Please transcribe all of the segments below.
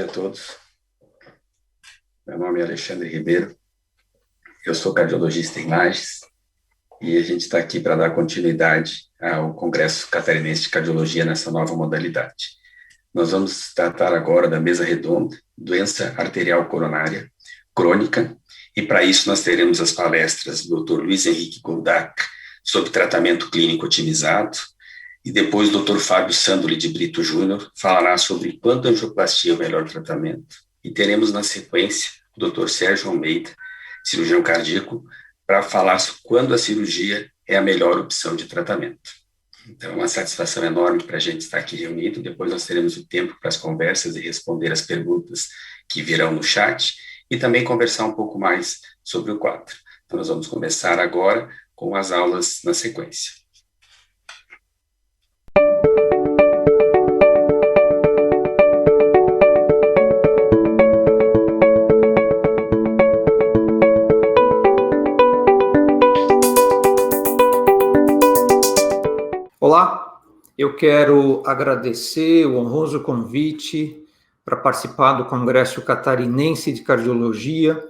a todos. Meu nome é Alexandre Ribeiro, eu sou cardiologista em Lages e a gente está aqui para dar continuidade ao Congresso Catarinense de Cardiologia nessa nova modalidade. Nós vamos tratar agora da mesa redonda, doença arterial coronária crônica, e para isso nós teremos as palestras do Dr. Luiz Henrique Goldac sobre tratamento clínico otimizado, e depois o Dr. Fábio Sandoli de Brito Júnior falará sobre quando a angioplastia é o melhor tratamento. E teremos na sequência o Dr. Sérgio Almeida, cirurgião cardíaco, para falar sobre quando a cirurgia é a melhor opção de tratamento. Então é uma satisfação enorme para a gente estar aqui reunido. Depois nós teremos o tempo para as conversas e responder as perguntas que virão no chat e também conversar um pouco mais sobre o quadro. Então nós vamos começar agora com as aulas na sequência. Olá, eu quero agradecer o honroso convite para participar do Congresso Catarinense de Cardiologia,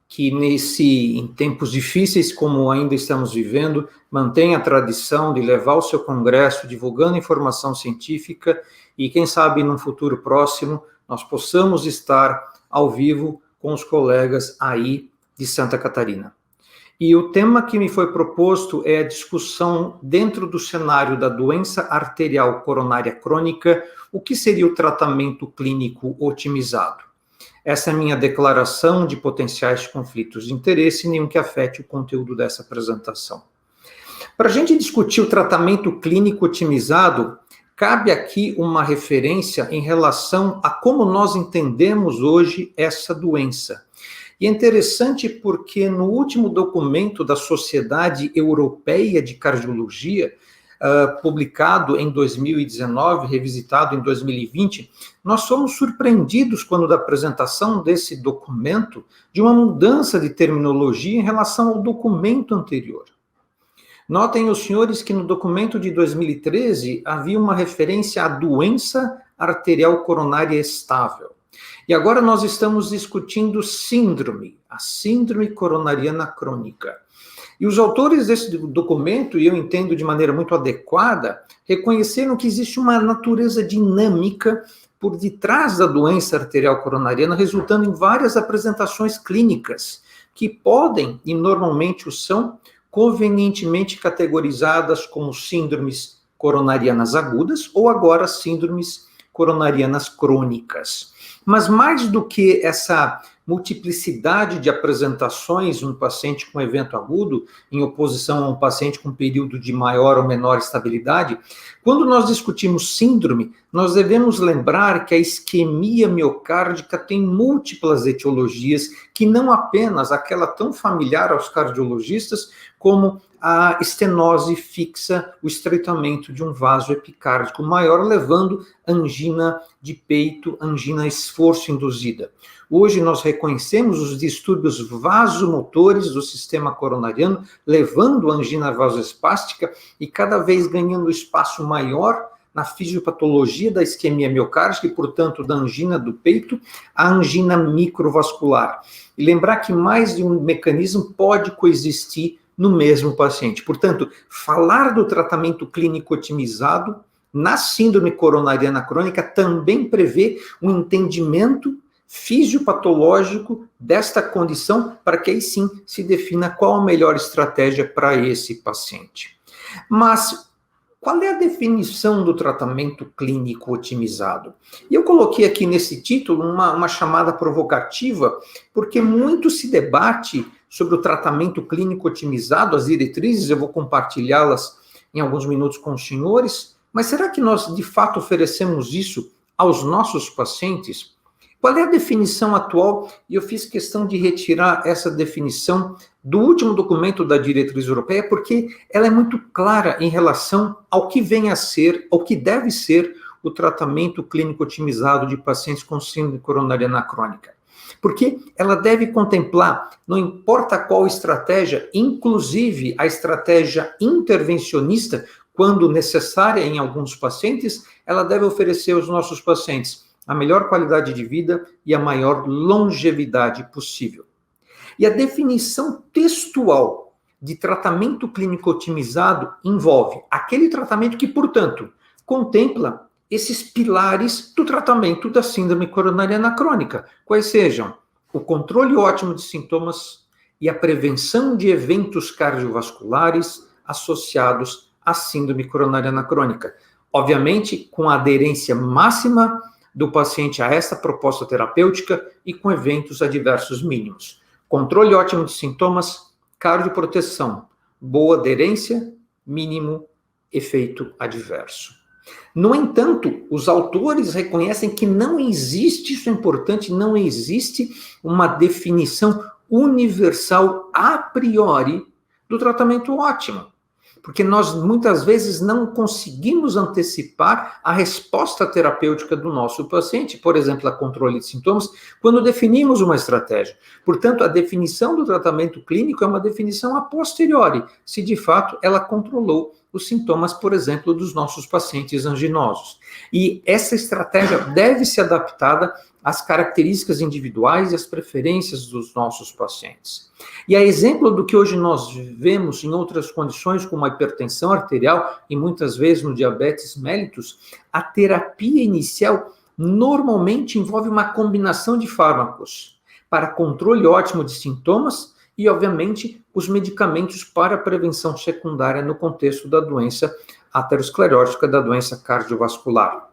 que em tempos difíceis como ainda estamos vivendo, mantém a tradição de levar o seu congresso divulgando informação científica e quem sabe num futuro próximo nós possamos estar ao vivo com os colegas aí de Santa Catarina. E o tema que me foi proposto é a discussão dentro do cenário da doença arterial coronária crônica, o que seria o tratamento clínico otimizado. Essa é a minha declaração de potenciais conflitos de interesse, nenhum que afete o conteúdo dessa apresentação. Para a gente discutir o tratamento clínico otimizado, cabe aqui uma referência em relação a como nós entendemos hoje essa doença. E é interessante porque no último documento da Sociedade Europeia de Cardiologia, publicado em 2019, revisitado em 2020, nós somos surpreendidos quando da apresentação desse documento de uma mudança de terminologia em relação ao documento anterior. Notem os senhores que no documento de 2013 havia uma referência à doença arterial coronária estável. E agora nós estamos discutindo síndrome, a síndrome coronariana crônica. E os autores desse documento, e eu entendo de maneira muito adequada, reconheceram que existe uma natureza dinâmica por detrás da doença arterial coronariana, resultando em várias apresentações clínicas, que podem, e normalmente o são, convenientemente categorizadas como síndromes coronarianas agudas ou agora síndromes coronarianas crônicas. Mas mais do que essa multiplicidade de apresentações, um paciente com evento agudo, em oposição a um paciente com período de maior ou menor estabilidade, quando nós discutimos síndrome, nós devemos lembrar que a isquemia miocárdica tem múltiplas etiologias, que não apenas aquela tão familiar aos cardiologistas, como a estenose fixa, o estreitamento de um vaso epicárdico maior, levando angina de peito, angina esforço induzida. Hoje nós reconhecemos os distúrbios vasomotores do sistema coronariano, levando a angina vasoespástica e cada vez ganhando espaço maior na fisiopatologia da isquemia miocárdica e, portanto, da angina do peito, a angina microvascular. E lembrar que mais de um mecanismo pode coexistir no mesmo paciente. Portanto, falar do tratamento clínico otimizado na síndrome coronariana crônica também prevê um entendimento fisiopatológico desta condição, para que aí sim se defina qual a melhor estratégia para esse paciente. Mas qual é a definição do tratamento clínico otimizado? E eu coloquei aqui nesse título uma chamada provocativa, porque muito se debate sobre o tratamento clínico otimizado, as diretrizes, eu vou compartilhá-las em alguns minutos com os senhores, mas será que nós de fato oferecemos isso aos nossos pacientes? Qual é a definição atual? E eu fiz questão de retirar essa definição do último documento da diretriz europeia, porque ela é muito clara em relação ao que vem a ser, ao que deve ser o tratamento clínico otimizado de pacientes com síndrome coronariana crônica. Porque ela deve contemplar, não importa qual estratégia, inclusive a estratégia intervencionista, quando necessária em alguns pacientes, ela deve oferecer aos nossos pacientes a melhor qualidade de vida e a maior longevidade possível. E a definição textual de tratamento clínico otimizado envolve aquele tratamento que, portanto, contempla esses pilares do tratamento da síndrome coronariana crônica, quais sejam o controle ótimo de sintomas e a prevenção de eventos cardiovasculares associados à síndrome coronariana crônica. Obviamente, com a aderência máxima do paciente a essa proposta terapêutica e com eventos adversos mínimos. Controle ótimo de sintomas, cardioproteção, boa aderência, mínimo efeito adverso. No entanto, os autores reconhecem que não existe, isso é importante, não existe uma definição universal a priori do tratamento ótimo. Porque nós, muitas vezes, não conseguimos antecipar a resposta terapêutica do nosso paciente, por exemplo, a controle de sintomas, quando definimos uma estratégia. Portanto, a definição do tratamento clínico é uma definição a posteriori, se de fato ela controlou os sintomas, por exemplo, dos nossos pacientes anginosos. E essa estratégia deve ser adaptada às características individuais e às preferências dos nossos pacientes. E a exemplo do que hoje nós vemos em outras condições, como a hipertensão arterial e muitas vezes no diabetes mellitus, a terapia inicial normalmente envolve uma combinação de fármacos para controle ótimo de sintomas e, obviamente, os medicamentos para prevenção secundária no contexto da doença aterosclerótica, da doença cardiovascular.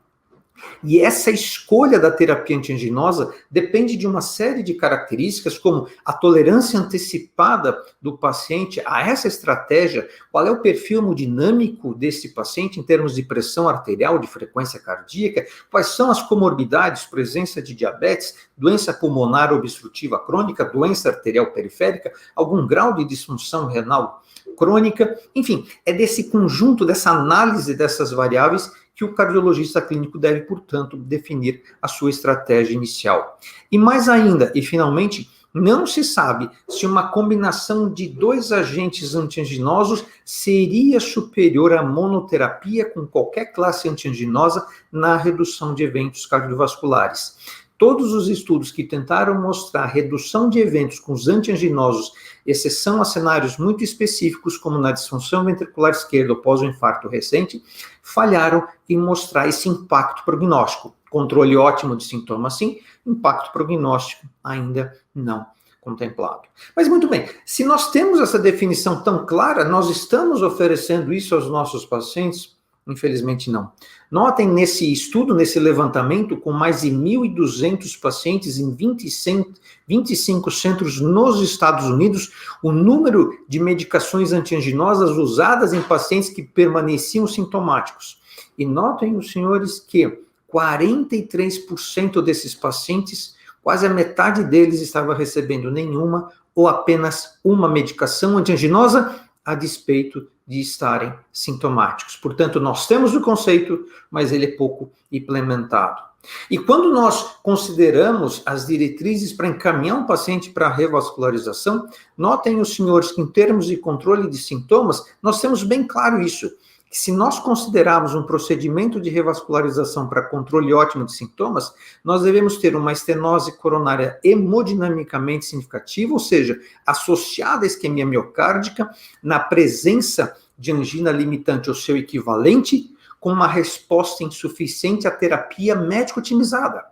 E essa escolha da terapia antianginosa depende de uma série de características, como a tolerância antecipada do paciente a essa estratégia, qual é o perfil hemodinâmico desse paciente em termos de pressão arterial, de frequência cardíaca, quais são as comorbidades, presença de diabetes, doença pulmonar obstrutiva crônica, doença arterial periférica, algum grau de disfunção renal crônica, enfim, é desse conjunto, dessa análise dessas variáveis que o cardiologista clínico deve, portanto, definir a sua estratégia inicial. E mais ainda, e finalmente, não se sabe se uma combinação de 2 agentes antianginosos seria superior à monoterapia com qualquer classe antianginosa na redução de eventos cardiovasculares. Todos os estudos que tentaram mostrar a redução de eventos com os antianginosos, exceção a cenários muito específicos, como na disfunção ventricular esquerda após o infarto recente, falharam em mostrar esse impacto prognóstico. Controle ótimo de sintomas, sim, impacto prognóstico ainda não contemplado. Mas muito bem, se nós temos essa definição tão clara, nós estamos oferecendo isso aos nossos pacientes? Infelizmente não. Notem nesse estudo, nesse levantamento, com mais de 1.200 pacientes em 25 centros nos Estados Unidos, o número de medicações antianginosas usadas em pacientes que permaneciam sintomáticos. E notem, os senhores, que 43% desses pacientes, quase a metade deles estava recebendo nenhuma ou apenas uma medicação antianginosa, a despeito de estarem sintomáticos. Portanto, nós temos o conceito, mas ele é pouco implementado. E quando nós consideramos as diretrizes para encaminhar um paciente para a revascularização, notem os senhores que em termos de controle de sintomas, nós temos bem claro isso, que se nós considerarmos um procedimento de revascularização para controle ótimo de sintomas, nós devemos ter uma estenose coronária hemodinamicamente significativa, ou seja, associada à isquemia miocárdica, na presença de angina limitante ou seu equivalente, com uma resposta insuficiente à terapia médico-otimizada,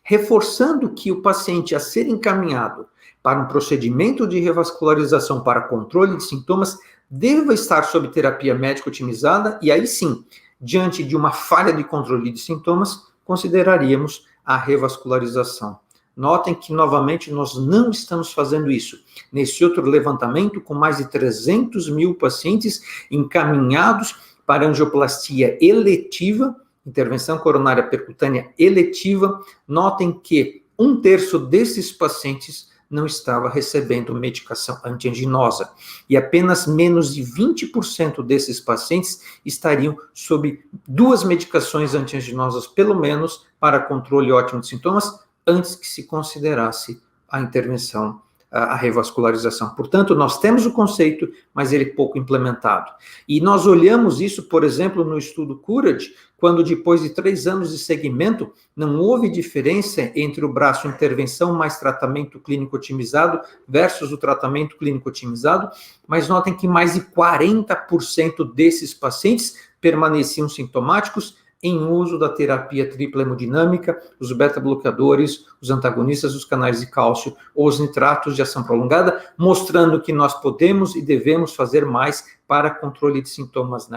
reforçando que o paciente a ser encaminhado para um procedimento de revascularização para controle de sintomas deva estar sob terapia médica otimizada e aí sim, diante de uma falha de controle de sintomas, consideraríamos a revascularização. Notem que, novamente, nós não estamos fazendo isso. Nesse outro levantamento, com mais de 300 mil pacientes encaminhados para angioplastia eletiva, intervenção coronária percutânea eletiva, notem que 1/3 desses pacientes não estava recebendo medicação antianginosa. E apenas menos de 20% desses pacientes estariam sob 2 medicações antianginosas, pelo menos, para controle ótimo de sintomas, antes que se considerasse a intervenção a revascularização. Portanto, nós temos o conceito, mas ele é pouco implementado. E nós olhamos isso, por exemplo, no estudo CURAD, quando depois de 3 anos de segmento, não houve diferença entre o braço intervenção mais tratamento clínico otimizado versus o tratamento clínico otimizado, mas notem que mais de 40% desses pacientes permaneciam sintomáticos em uso da terapia tripla hemodinâmica, os beta-bloqueadores, os antagonistas dos canais de cálcio ou os nitratos de ação prolongada, mostrando que nós podemos e devemos fazer mais para controle de sintomas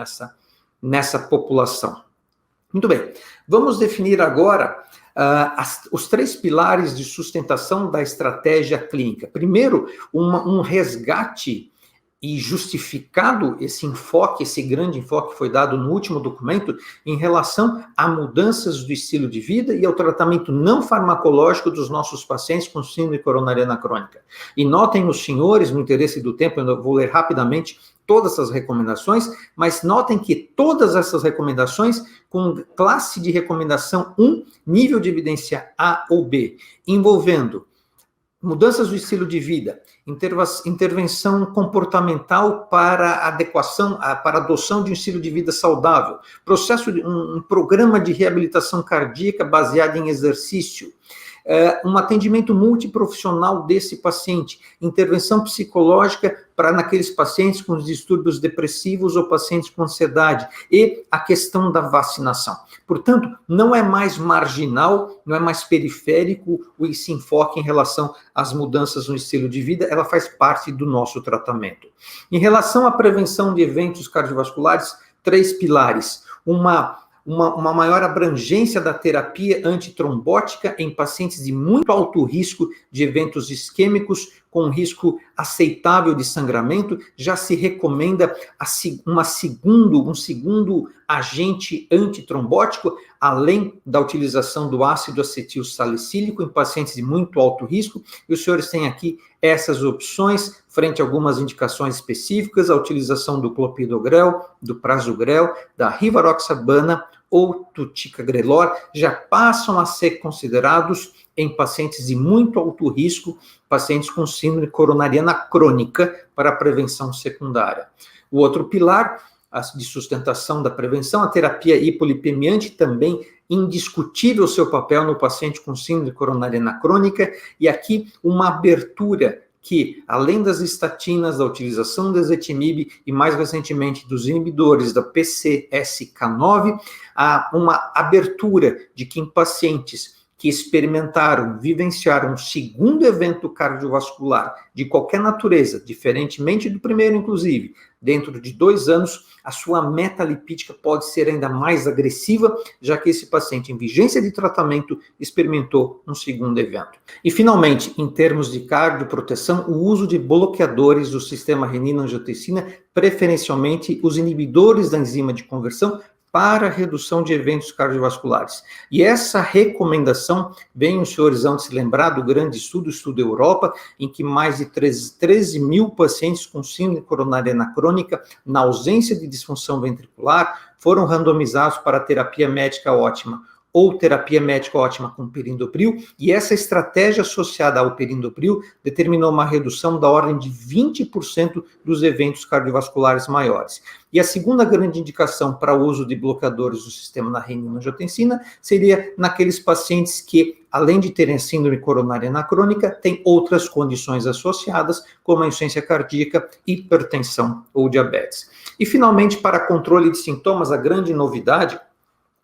nessa população. Muito bem, vamos definir agora os 3 pilares de sustentação da estratégia clínica. Primeiro, um resgate e justificado esse enfoque, esse grande enfoque que foi dado no último documento em relação a mudanças do estilo de vida e ao tratamento não farmacológico dos nossos pacientes com síndrome coronariana crônica. E notem os senhores, no interesse do tempo, eu vou ler rapidamente todas essas recomendações, mas notem que todas essas recomendações com classe de recomendação 1, nível de evidência A ou B, envolvendo mudanças do estilo de vida, intervenção comportamental para adequação, para adoção de um estilo de vida saudável, um programa de reabilitação cardíaca baseado em exercício, um atendimento multiprofissional desse paciente, intervenção psicológica para naqueles pacientes com distúrbios depressivos ou pacientes com ansiedade, e a questão da vacinação. Portanto, não é mais marginal, não é mais periférico esse enfoque em relação às mudanças no estilo de vida, ela faz parte do nosso tratamento. Em relação à prevenção de eventos cardiovasculares, 3 pilares. Uma maior abrangência da terapia antitrombótica em pacientes de muito alto risco de eventos isquêmicos com risco aceitável de sangramento. Já se recomenda um segundo agente antitrombótico, além da utilização do ácido acetil salicílico em pacientes de muito alto risco. E os senhores têm aqui essas opções, frente a algumas indicações específicas, a utilização do clopidogrel, do prasugrel, da rivaroxabana ou do ticagrelor, já passam a ser considerados em pacientes de muito alto risco, pacientes com síndrome coronariana crônica, para a prevenção secundária. O outro pilar de sustentação da prevenção, a terapia hipolipemiante, também indiscutível seu papel no paciente com síndrome coronariana crônica, e aqui uma abertura que, além das estatinas, da utilização do ezetimibe e, mais recentemente, dos inibidores da PCSK9, há uma abertura de que em pacientes que vivenciaram um segundo evento cardiovascular de qualquer natureza, diferentemente do primeiro, inclusive, dentro de 2 anos, a sua meta lipídica pode ser ainda mais agressiva, já que esse paciente, em vigência de tratamento, experimentou um segundo evento. E, finalmente, em termos de cardioproteção, o uso de bloqueadores do sistema renina-angiotensina, preferencialmente os inibidores da enzima de conversão, para a redução de eventos cardiovasculares. E essa recomendação, bem os senhores vão se lembrar do grande estudo Europa, em que mais de 13 mil pacientes com síndrome coronariana crônica, na ausência de disfunção ventricular, foram randomizados para a terapia médica ótima ou terapia médica ótima com perindopril, e essa estratégia associada ao perindopril determinou uma redução da ordem de 20% dos eventos cardiovasculares maiores. E a segunda grande indicação para o uso de bloqueadores do sistema na renina-angiotensina seria naqueles pacientes que, além de terem síndrome coronariana crônica, têm outras condições associadas, como a insuficiência cardíaca, hipertensão ou diabetes. E, finalmente, para controle de sintomas, a grande novidade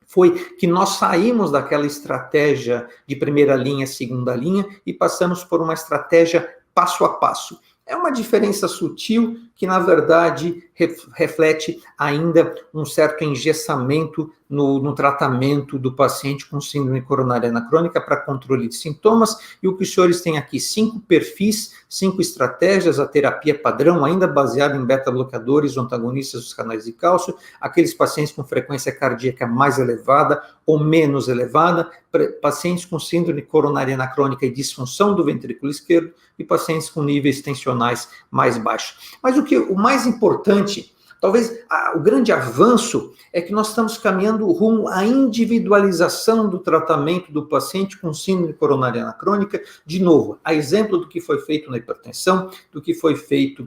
foi que nós saímos daquela estratégia de primeira linha, segunda linha, e passamos por uma estratégia passo a passo. É uma diferença sutil que, na verdade, reflete ainda um certo engessamento no tratamento do paciente com síndrome coronariana crônica para controle de sintomas, e o que os senhores têm aqui, 5 perfis, 5 estratégias, a terapia padrão, ainda baseada em beta-bloqueadores ou antagonistas dos canais de cálcio, aqueles pacientes com frequência cardíaca mais elevada ou menos elevada, pacientes com síndrome coronariana crônica e disfunção do ventrículo esquerdo, e pacientes com níveis tensionais mais baixos. Mas o mais importante, Talvez o grande avanço é que nós estamos caminhando rumo à individualização do tratamento do paciente com síndrome coronariana crônica, de novo, a exemplo do que foi feito na hipertensão, do que foi feito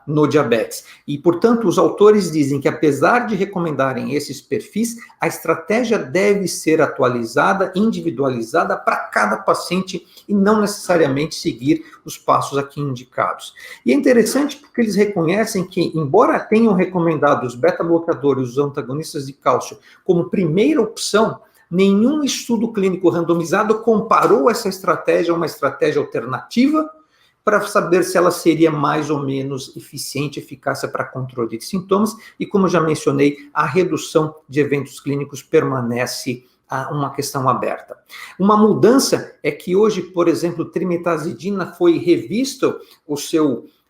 no diabetes. E, portanto, os autores dizem que, apesar de recomendarem esses perfis, a estratégia deve ser atualizada, individualizada para cada paciente e não necessariamente seguir os passos aqui indicados. E é interessante porque eles reconhecem que, embora tenham recomendado os beta-bloqueadores, os antagonistas de cálcio, como primeira opção, nenhum estudo clínico randomizado comparou essa estratégia a uma estratégia alternativa para saber se ela seria mais ou menos eficiente, eficácia para controle de sintomas, e como já mencionei, a redução de eventos clínicos permanece uma questão aberta. Uma mudança é que hoje, por exemplo, trimetazidina foi revisto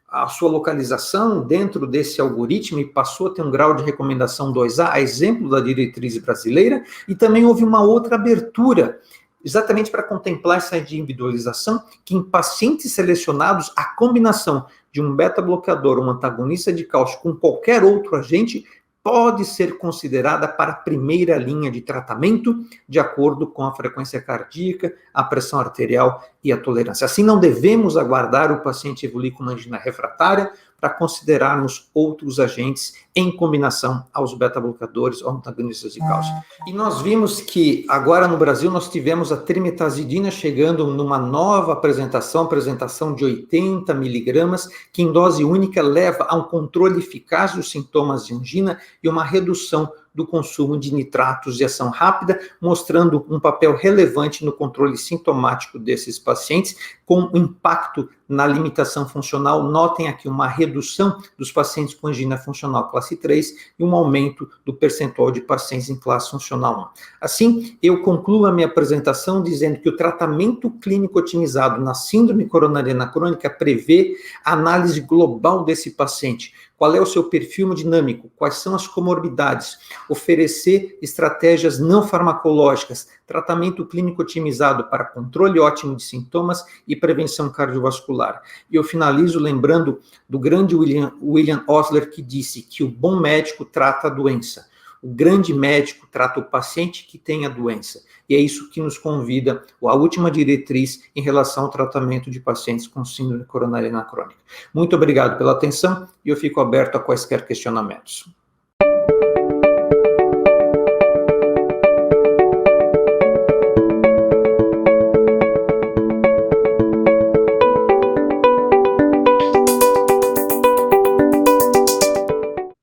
a sua localização dentro desse algoritmo e passou a ter um grau de recomendação 2A, a exemplo da diretriz brasileira, e também houve uma outra abertura, exatamente para contemplar essa individualização, que em pacientes selecionados, a combinação de um beta-bloqueador, um antagonista de cálcio com qualquer outro agente, pode ser considerada para a primeira linha de tratamento, de acordo com a frequência cardíaca, a pressão arterial e a tolerância. Assim, não devemos aguardar o paciente evoluir com uma angina refratária para considerarmos outros agentes em combinação aos beta-bloqueadores ou antagonistas de cálcio. E nós vimos que agora no Brasil nós tivemos a trimetazidina chegando numa nova apresentação de 80 miligramas, que em dose única leva a um controle eficaz dos sintomas de angina e uma redução do consumo de nitratos de ação rápida, mostrando um papel relevante no controle sintomático desses pacientes, com impacto na limitação funcional. Notem aqui uma redução dos pacientes com angina funcional classe 3 e um aumento do percentual de pacientes em classe funcional 1. Assim, eu concluo a minha apresentação dizendo que o tratamento clínico otimizado na síndrome coronariana crônica prevê a análise global desse paciente. Qual é o seu perfil hemodinâmico? Quais são as comorbidades? Oferecer estratégias não farmacológicas, tratamento clínico otimizado para controle ótimo de sintomas e prevenção cardiovascular. E eu finalizo lembrando do grande William Osler, que disse que o bom médico trata a doença. O grande médico trata o paciente que tem a doença. E é isso que nos convida a última diretriz em relação ao tratamento de pacientes com síndrome coronariana crônica. Muito obrigado pela atenção e eu fico aberto a quaisquer questionamentos.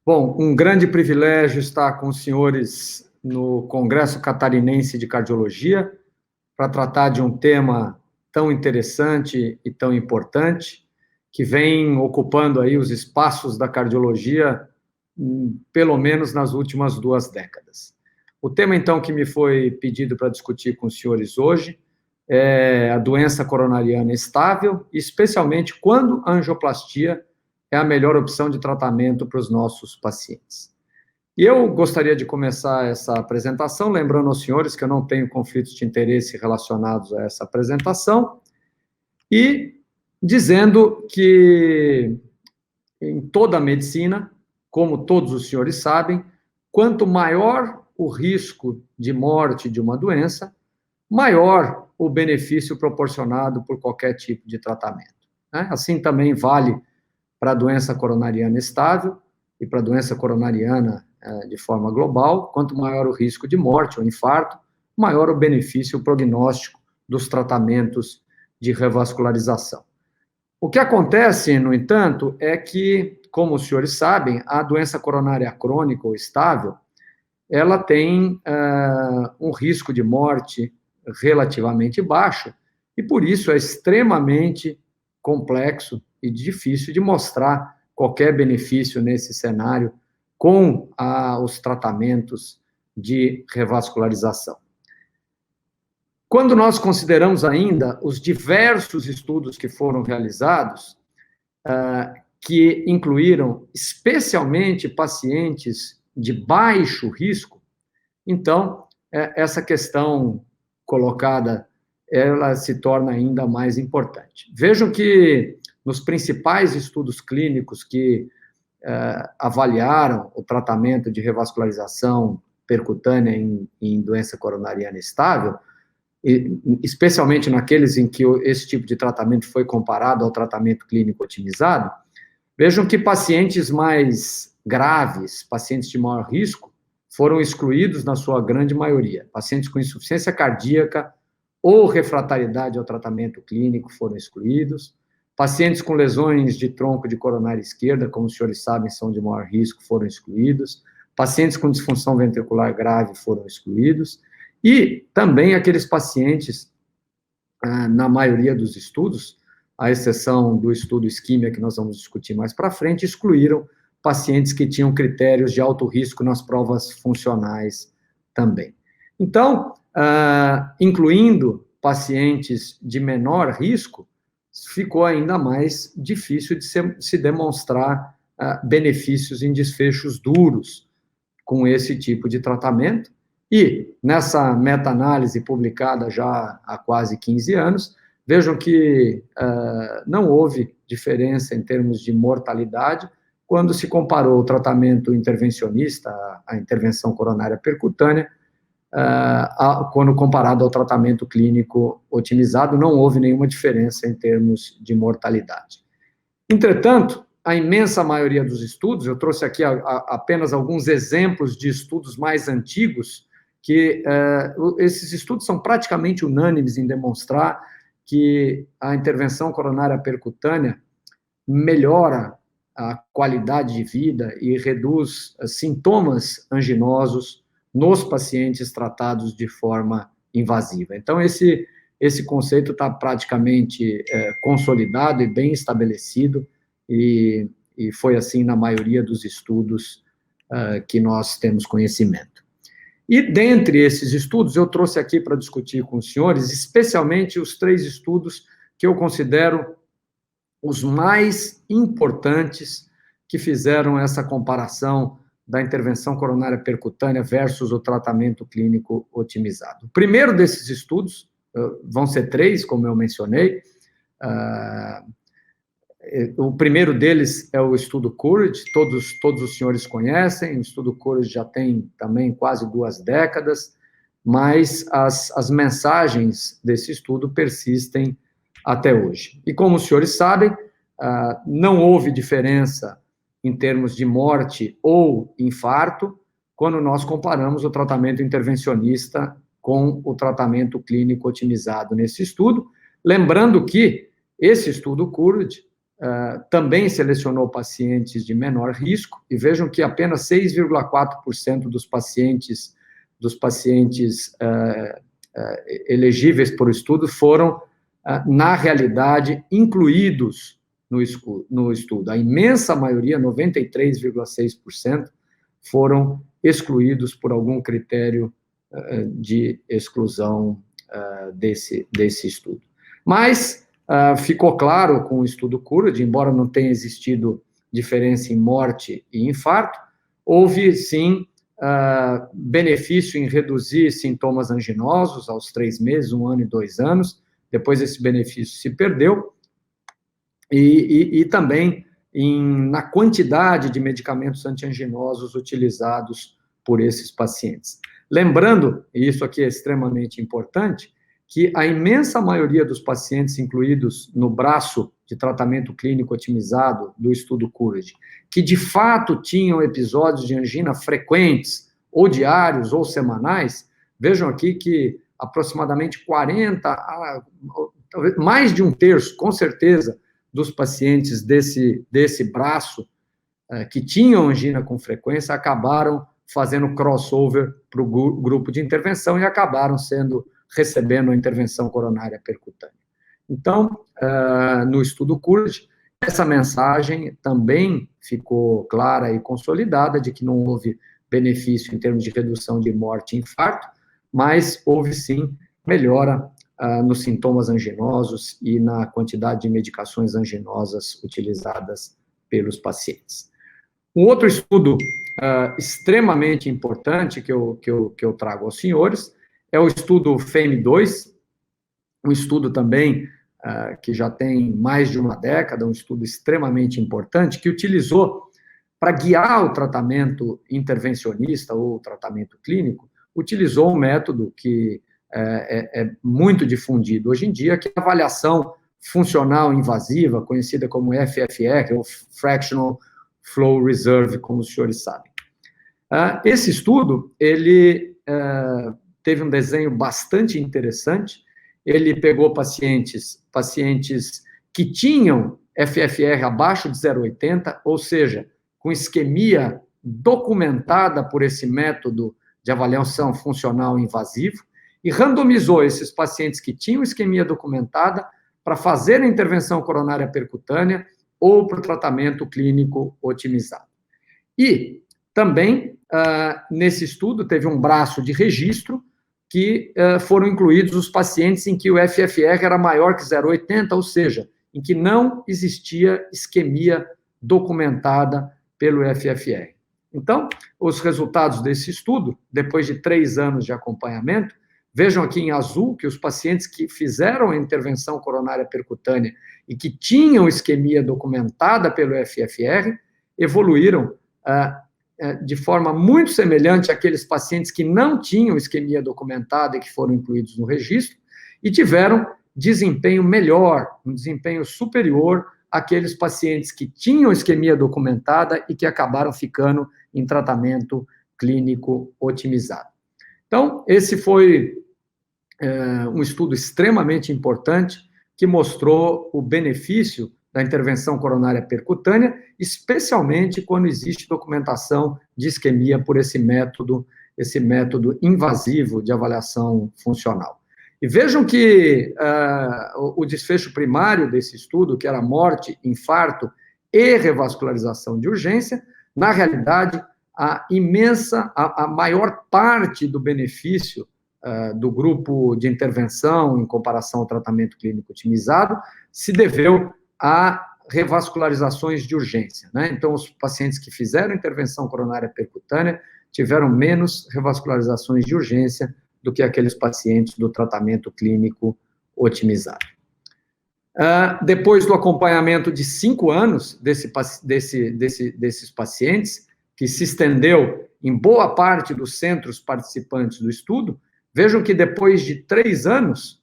Bom, um grande privilégio estar com os senhores no Congresso Catarinense de Cardiologia para tratar de um tema tão interessante e tão importante, que vem ocupando aí os espaços da cardiologia, pelo menos nas últimas 2 décadas. O tema, então, que me foi pedido para discutir com os senhores hoje é a doença coronariana estável, especialmente quando a angioplastia é a melhor opção de tratamento para os nossos pacientes. E eu gostaria de começar essa apresentação lembrando aos senhores que eu não tenho conflitos de interesse relacionados a essa apresentação e dizendo que em toda a medicina, como todos os senhores sabem, quanto maior o risco de morte de uma doença, maior o benefício proporcionado por qualquer tipo de tratamento, né? Assim também vale para a doença coronariana estável e para a doença coronariana de forma global. Quanto maior o risco de morte ou infarto, maior o benefício o prognóstico dos tratamentos de revascularização. O que acontece, no entanto, é que, como os senhores sabem, a doença coronária crônica ou estável, ela tem um risco de morte relativamente baixo e, por isso, é extremamente complexo e difícil de mostrar qualquer benefício nesse cenário com os tratamentos de revascularização. Quando nós consideramos ainda os diversos estudos que foram realizados, que incluíram especialmente pacientes de baixo risco, então, essa questão colocada, ela se torna ainda mais importante. Vejam que nos principais estudos clínicos que avaliaram o tratamento de revascularização percutânea em doença coronariana estável, especialmente naqueles em que esse tipo de tratamento foi comparado ao tratamento clínico otimizado, vejam que pacientes mais graves, pacientes de maior risco, foram excluídos na sua grande maioria. Pacientes com insuficiência cardíaca ou refratariedade ao tratamento clínico foram excluídos. Pacientes com lesões de tronco de coronária esquerda, como os senhores sabem, são de maior risco, foram excluídos. Pacientes com disfunção ventricular grave foram excluídos. E também aqueles pacientes, na maioria dos estudos, à exceção do estudo isquímia, que nós vamos discutir mais para frente, excluíram pacientes que tinham critérios de alto risco nas provas funcionais também. Então, incluindo pacientes de menor risco, ficou ainda mais difícil de se demonstrar benefícios em desfechos duros com esse tipo de tratamento. E, nessa meta-análise publicada já há quase 15 anos, vejam que não houve diferença em termos de mortalidade quando se comparou o tratamento intervencionista, a intervenção coronária percutânea, quando comparado ao tratamento clínico otimizado, não houve nenhuma diferença em termos de mortalidade. Entretanto, a imensa maioria dos estudos, eu trouxe aqui apenas alguns exemplos de estudos mais antigos, que esses estudos são praticamente unânimes em demonstrar que a intervenção coronária percutânea melhora a qualidade de vida e reduz sintomas anginosos nos pacientes tratados de forma invasiva. Então, esse conceito está praticamente consolidado e bem estabelecido, e foi assim na maioria dos estudos que nós temos conhecimento. E, dentre esses estudos, eu trouxe aqui para discutir com os senhores, especialmente os 3 estudos que eu considero os mais importantes que fizeram essa comparação da intervenção coronária percutânea versus o tratamento clínico otimizado. O primeiro desses estudos, vão ser 3, como eu mencionei. O primeiro deles é o estudo COURAGE, todos os senhores conhecem. O estudo COURAGE já tem também quase 2 décadas, mas as mensagens desse estudo persistem até hoje. E como os senhores sabem, não houve diferença em termos de morte ou infarto quando nós comparamos o tratamento intervencionista com o tratamento clínico otimizado nesse estudo, lembrando que esse estudo COURAGE também selecionou pacientes de menor risco, e vejam que apenas 6,4% dos pacientes elegíveis por estudo foram, na realidade, incluídos no estudo. A imensa maioria, 93,6%, foram excluídos por algum critério de exclusão desse estudo. Mas ficou claro com o estudo COURAGE, embora não tenha existido diferença em morte e infarto, houve, sim, benefício em reduzir sintomas anginosos aos 3 meses, 1 ano e 2 anos, depois esse benefício se perdeu, e também na quantidade de medicamentos antianginosos utilizados por esses pacientes. Lembrando, e isso aqui é extremamente importante, que a imensa maioria dos pacientes incluídos no braço de tratamento clínico otimizado do estudo COURAGE, que de fato tinham episódios de angina frequentes, ou diários, ou semanais, vejam aqui que aproximadamente 40%, talvez mais de 1/3, com certeza, dos pacientes desse braço que tinham angina com frequência acabaram fazendo crossover para o grupo de intervenção e acabaram recebendo a intervenção coronária percutânea. Então, no estudo COURAGE, essa mensagem também ficou clara e consolidada de que não houve benefício em termos de redução de morte e infarto, mas houve, sim, melhora nos sintomas anginosos e na quantidade de medicações anginosas utilizadas pelos pacientes. Um outro estudo extremamente importante que eu trago aos senhores é o estudo FAME-2, um estudo também que já tem mais de 1 década, um estudo extremamente importante, que utilizou para guiar o tratamento intervencionista ou o tratamento clínico, utilizou um método que é muito difundido hoje em dia, que é a avaliação funcional invasiva, conhecida como FFR, ou Fractional Flow Reserve, como os senhores sabem. Esse estudo, ele teve um desenho bastante interessante. Ele pegou pacientes que tinham FFR abaixo de 0,80, ou seja, com isquemia documentada por esse método de avaliação funcional invasivo, e randomizou esses pacientes que tinham isquemia documentada para fazer a intervenção coronária percutânea ou para o tratamento clínico otimizado. E também, nesse estudo, teve um braço de registro que foram incluídos os pacientes em que o FFR era maior que 0,80, ou seja, em que não existia isquemia documentada pelo FFR. Então, os resultados desse estudo, depois de 3 anos de acompanhamento, vejam aqui em azul que os pacientes que fizeram a intervenção coronária percutânea e que tinham isquemia documentada pelo FFR, evoluíram de forma muito semelhante àqueles pacientes que não tinham isquemia documentada e que foram incluídos no registro, e tiveram desempenho melhor, um desempenho superior àqueles pacientes que tinham isquemia documentada e que acabaram ficando em tratamento clínico otimizado. Então, esse foi um estudo extremamente importante que mostrou o benefício da intervenção coronária percutânea, especialmente quando existe documentação de isquemia por esse método invasivo de avaliação funcional. E vejam que o desfecho primário desse estudo, que era morte, infarto e revascularização de urgência, na realidade, a maior parte do benefício do grupo de intervenção em comparação ao tratamento clínico otimizado se deveu a revascularizações de urgência, né? Então, os pacientes que fizeram intervenção coronária percutânea tiveram menos revascularizações de urgência do que aqueles pacientes do tratamento clínico otimizado. Depois do acompanhamento de 5 anos desses pacientes, que se estendeu em boa parte dos centros participantes do estudo, vejam que depois de 3 anos,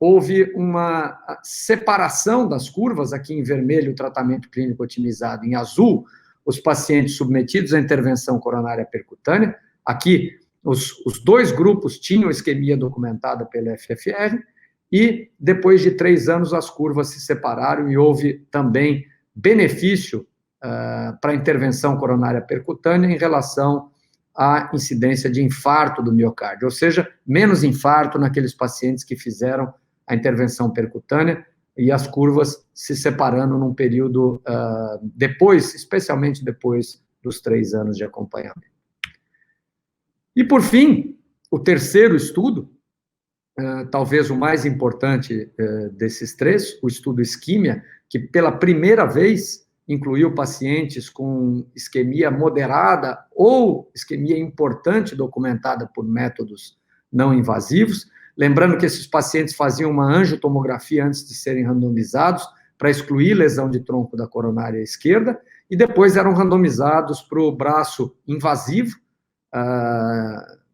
houve uma separação das curvas, aqui em vermelho o tratamento clínico otimizado, em azul os pacientes submetidos à intervenção coronária percutânea. Aqui os 2 grupos tinham isquemia documentada pelo FFR, e depois de 3 anos as curvas se separaram e houve também benefício para a intervenção coronária percutânea em relação à incidência de infarto do miocárdio, ou seja, menos infarto naqueles pacientes que fizeram a intervenção percutânea, e as curvas se separando num período especialmente depois dos 3 anos de acompanhamento. E, por fim, o terceiro estudo, talvez o mais importante desses 3, o estudo Isquímia, que pela primeira vez incluiu pacientes com isquemia moderada ou isquemia importante documentada por métodos não invasivos. Lembrando que esses pacientes faziam uma angiotomografia antes de serem randomizados para excluir lesão de tronco da coronária esquerda, e depois eram randomizados para o braço invasivo,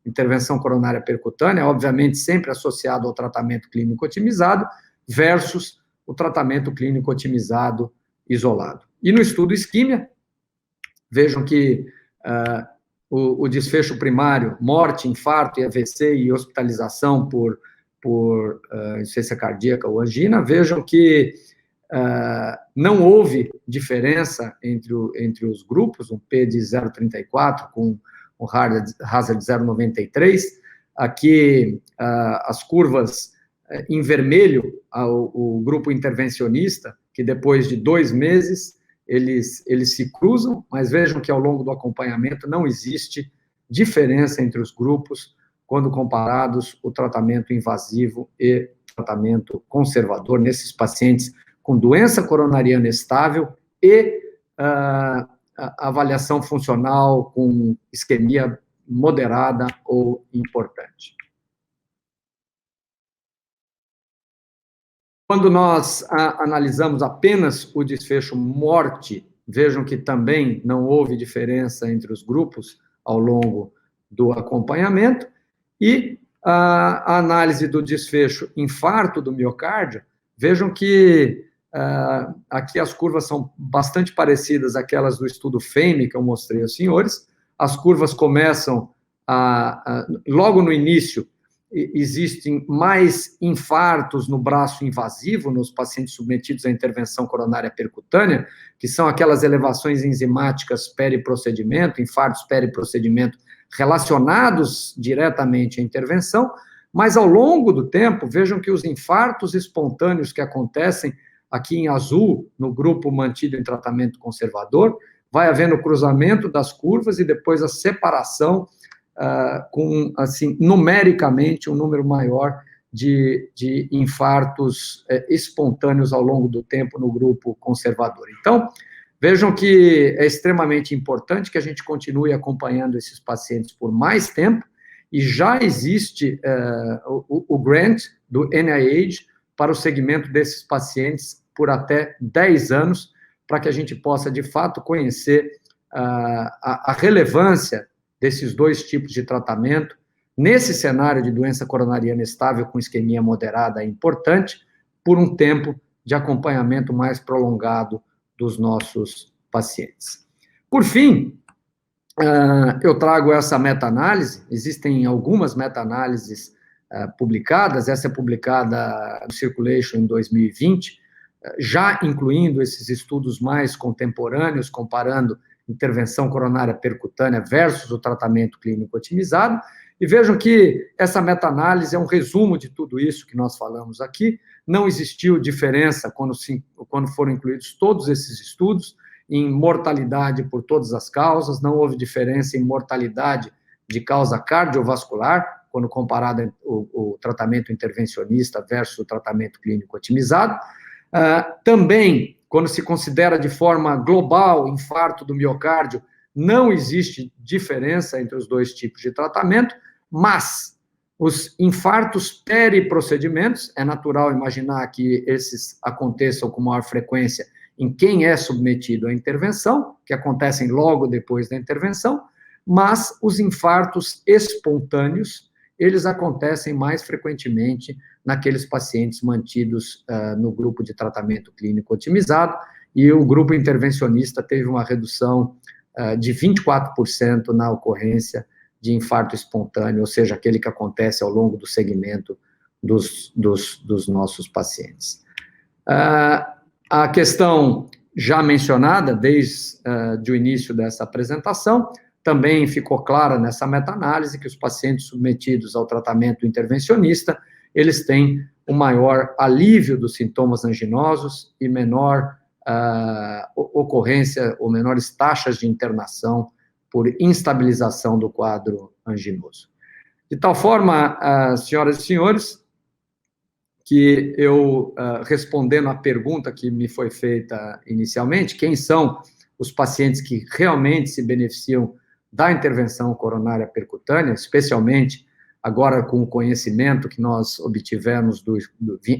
intervenção coronária percutânea, obviamente sempre associado ao tratamento clínico otimizado, versus o tratamento clínico otimizado isolado. E no estudo Isquímia, vejam que o desfecho primário, morte, infarto e AVC e hospitalização por insuficiência cardíaca ou angina, vejam que não houve diferença entre os grupos, um P de 0,34 com um hazard de 0,93. Aqui, as curvas em vermelho, o grupo intervencionista, que depois de 2 meses, eles se cruzam, mas vejam que ao longo do acompanhamento não existe diferença entre os grupos quando comparados o tratamento invasivo e tratamento conservador nesses pacientes com doença coronariana estável e avaliação funcional com isquemia moderada ou importante. Quando nós analisamos apenas o desfecho morte vejam que também não houve diferença entre os grupos ao longo do acompanhamento, e a análise do desfecho infarto do miocárdio, vejam que aqui as curvas são bastante parecidas àquelas do estudo FAME que eu mostrei aos senhores. As curvas começam logo no início, existem mais infartos no braço invasivo, nos pacientes submetidos à intervenção coronária percutânea, que são aquelas elevações enzimáticas periprocedimento, infartos periprocedimento, relacionados diretamente à intervenção, mas ao longo do tempo, vejam que os infartos espontâneos que acontecem aqui em azul, no grupo mantido em tratamento conservador, vai havendo cruzamento das curvas e depois a separação com, assim, numericamente, um número maior de infartos espontâneos ao longo do tempo no grupo conservador. Então, vejam que é extremamente importante que a gente continue acompanhando esses pacientes por mais tempo, e já existe o grant do NIH para o segmento desses pacientes por até 10 anos, para que a gente possa, de fato, conhecer a relevância desses dois tipos de tratamento. Nesse cenário de doença coronariana estável com isquemia moderada é importante, por um tempo de acompanhamento mais prolongado dos nossos pacientes. Por fim, eu trago essa meta-análise, existem algumas meta-análises publicadas, essa é publicada no Circulation em 2020, já incluindo esses estudos mais contemporâneos, comparando intervenção coronária percutânea versus o tratamento clínico otimizado, e vejam que essa meta-análise é um resumo de tudo isso que nós falamos aqui. Não existiu diferença quando foram incluídos todos esses estudos em mortalidade por todas as causas, não houve diferença em mortalidade de causa cardiovascular, quando comparado o tratamento intervencionista versus o tratamento clínico otimizado. Também, quando se considera de forma global infarto do miocárdio, não existe diferença entre os dois tipos de tratamento, mas os infartos periprocedimentos, é natural imaginar que esses aconteçam com maior frequência em quem é submetido à intervenção, que acontecem logo depois da intervenção, mas os infartos espontâneos, eles acontecem mais frequentemente naqueles pacientes mantidos no grupo de tratamento clínico otimizado, e o grupo intervencionista teve uma redução de 24% na ocorrência de infarto espontâneo, ou seja, aquele que acontece ao longo do segmento dos nossos pacientes. A questão já mencionada desde o início dessa apresentação, também ficou clara nessa meta-análise que os pacientes submetidos ao tratamento intervencionista, eles têm o maior alívio dos sintomas anginosos e menor ocorrência ou menores taxas de internação por instabilização do quadro anginoso. De tal forma, senhoras e senhores, que eu, respondendo à pergunta que me foi feita inicialmente, quem são os pacientes que realmente se beneficiam da intervenção coronária percutânea, especialmente agora com o conhecimento que nós obtivemos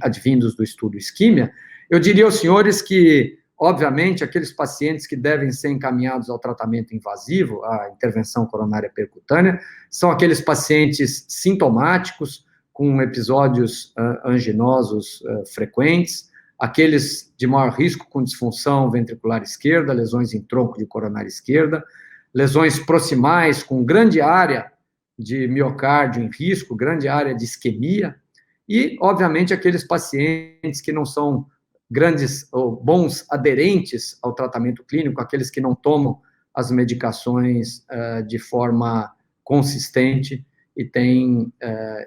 advindos do estudo isquímia, eu diria aos senhores que, obviamente, aqueles pacientes que devem ser encaminhados ao tratamento invasivo, à intervenção coronária percutânea, são aqueles pacientes sintomáticos, com episódios anginosos frequentes, aqueles de maior risco com disfunção ventricular esquerda, lesões em tronco de coronária esquerda, lesões proximais com grande área de miocárdio em risco, grande área de isquemia, e, obviamente, aqueles pacientes que não são grandes ou bons aderentes ao tratamento clínico, aqueles que não tomam as medicações de forma consistente e têm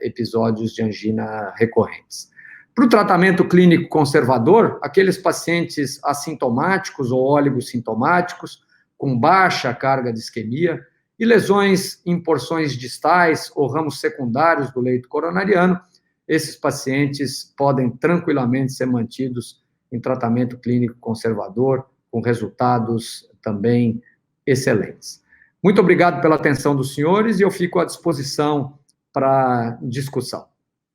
episódios de angina recorrentes. Para o tratamento clínico conservador, aqueles pacientes assintomáticos ou oligossintomáticos, com baixa carga de isquemia, e lesões em porções distais ou ramos secundários do leito coronariano, esses pacientes podem tranquilamente ser mantidos em tratamento clínico conservador, com resultados também excelentes. Muito obrigado pela atenção dos senhores e eu fico à disposição para discussão.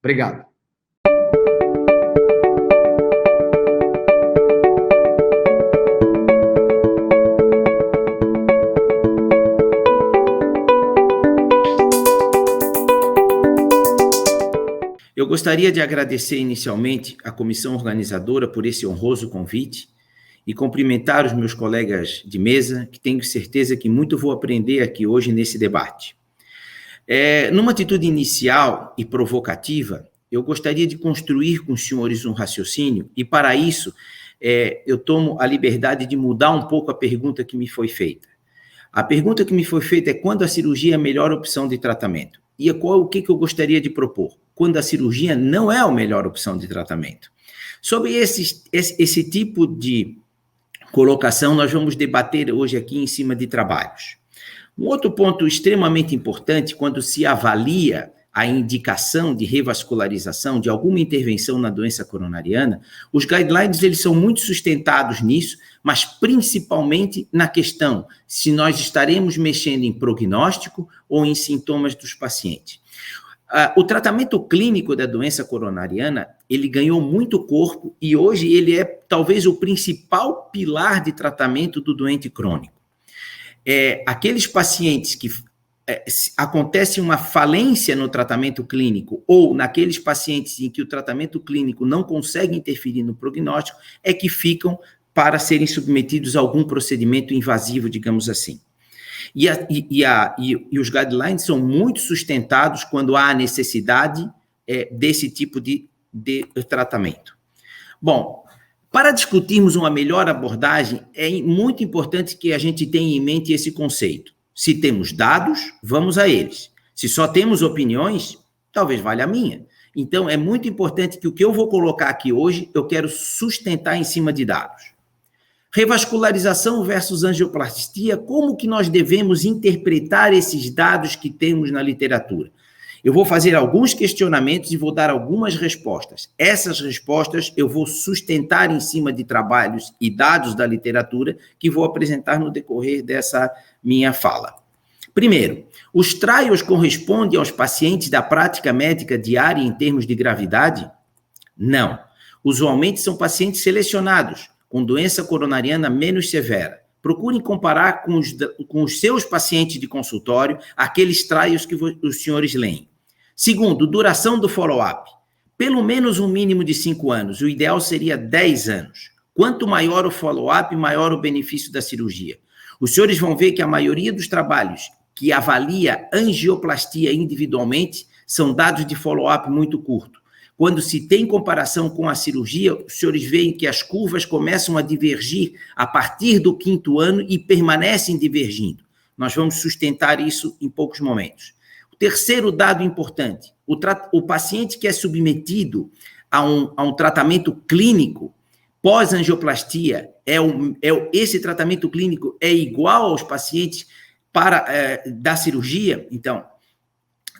Obrigado. gostaria de agradecer inicialmente à comissão organizadora por esse honroso convite e cumprimentar os meus colegas de mesa, que tenho certeza que muito vou aprender aqui hoje nesse debate. Numa atitude inicial e provocativa, eu gostaria de construir com os senhores um raciocínio e, para isso, eu tomo a liberdade de mudar um pouco a pergunta que me foi feita. A pergunta que me foi feita é quando a cirurgia é a melhor opção de tratamento. E o que eu gostaria de propor? Quando a cirurgia não é a melhor opção de tratamento. Sobre esse tipo de colocação, nós vamos debater hoje aqui em cima de trabalhos. Um outro ponto extremamente importante, quando se avalia a indicação de revascularização, de alguma intervenção na doença coronariana, os guidelines eles são muito sustentados nisso, mas principalmente na questão se nós estaremos mexendo em prognóstico ou em sintomas dos pacientes. O tratamento clínico da doença coronariana, ele ganhou muito corpo e hoje ele é talvez o principal pilar de tratamento do doente crônico. Aqueles pacientes que acontece uma falência no tratamento clínico ou naqueles pacientes em que o tratamento clínico não consegue interferir no prognóstico, é que ficam para serem submetidos a algum procedimento invasivo, digamos assim. E os guidelines são muito sustentados quando há a necessidade desse tipo de tratamento. Bom, para discutirmos uma melhor abordagem, é muito importante que a gente tenha em mente esse conceito. Se temos dados, vamos a eles. Se só temos opiniões, talvez valha a minha. Então, é muito importante que o que eu vou colocar aqui hoje, eu quero sustentar em cima de dados. Revascularização versus angioplastia, como que nós devemos interpretar esses dados que temos na literatura? Eu vou fazer alguns questionamentos e vou dar algumas respostas. Essas respostas eu vou sustentar em cima de trabalhos e dados da literatura que vou apresentar no decorrer dessa minha fala. Primeiro, os trials correspondem aos pacientes da prática médica diária em termos de gravidade? Não. Usualmente são pacientes selecionados, com doença coronariana menos severa. Procurem comparar com os seus pacientes de consultório aqueles trials que os senhores leem. Segundo, duração do follow-up. Pelo menos um mínimo de 5 anos. O ideal seria 10 anos. Quanto maior o follow-up, maior o benefício da cirurgia. Os senhores vão ver que a maioria dos trabalhos que avalia angioplastia individualmente são dados de follow-up muito curto. Quando se tem comparação com a cirurgia, os senhores veem que as curvas começam a divergir a partir do 5º ano e permanecem divergindo. Nós vamos sustentar isso em poucos momentos. O terceiro dado importante, o paciente que é submetido a um tratamento clínico pós-angioplastia, esse tratamento clínico é igual aos pacientes da cirurgia? Então,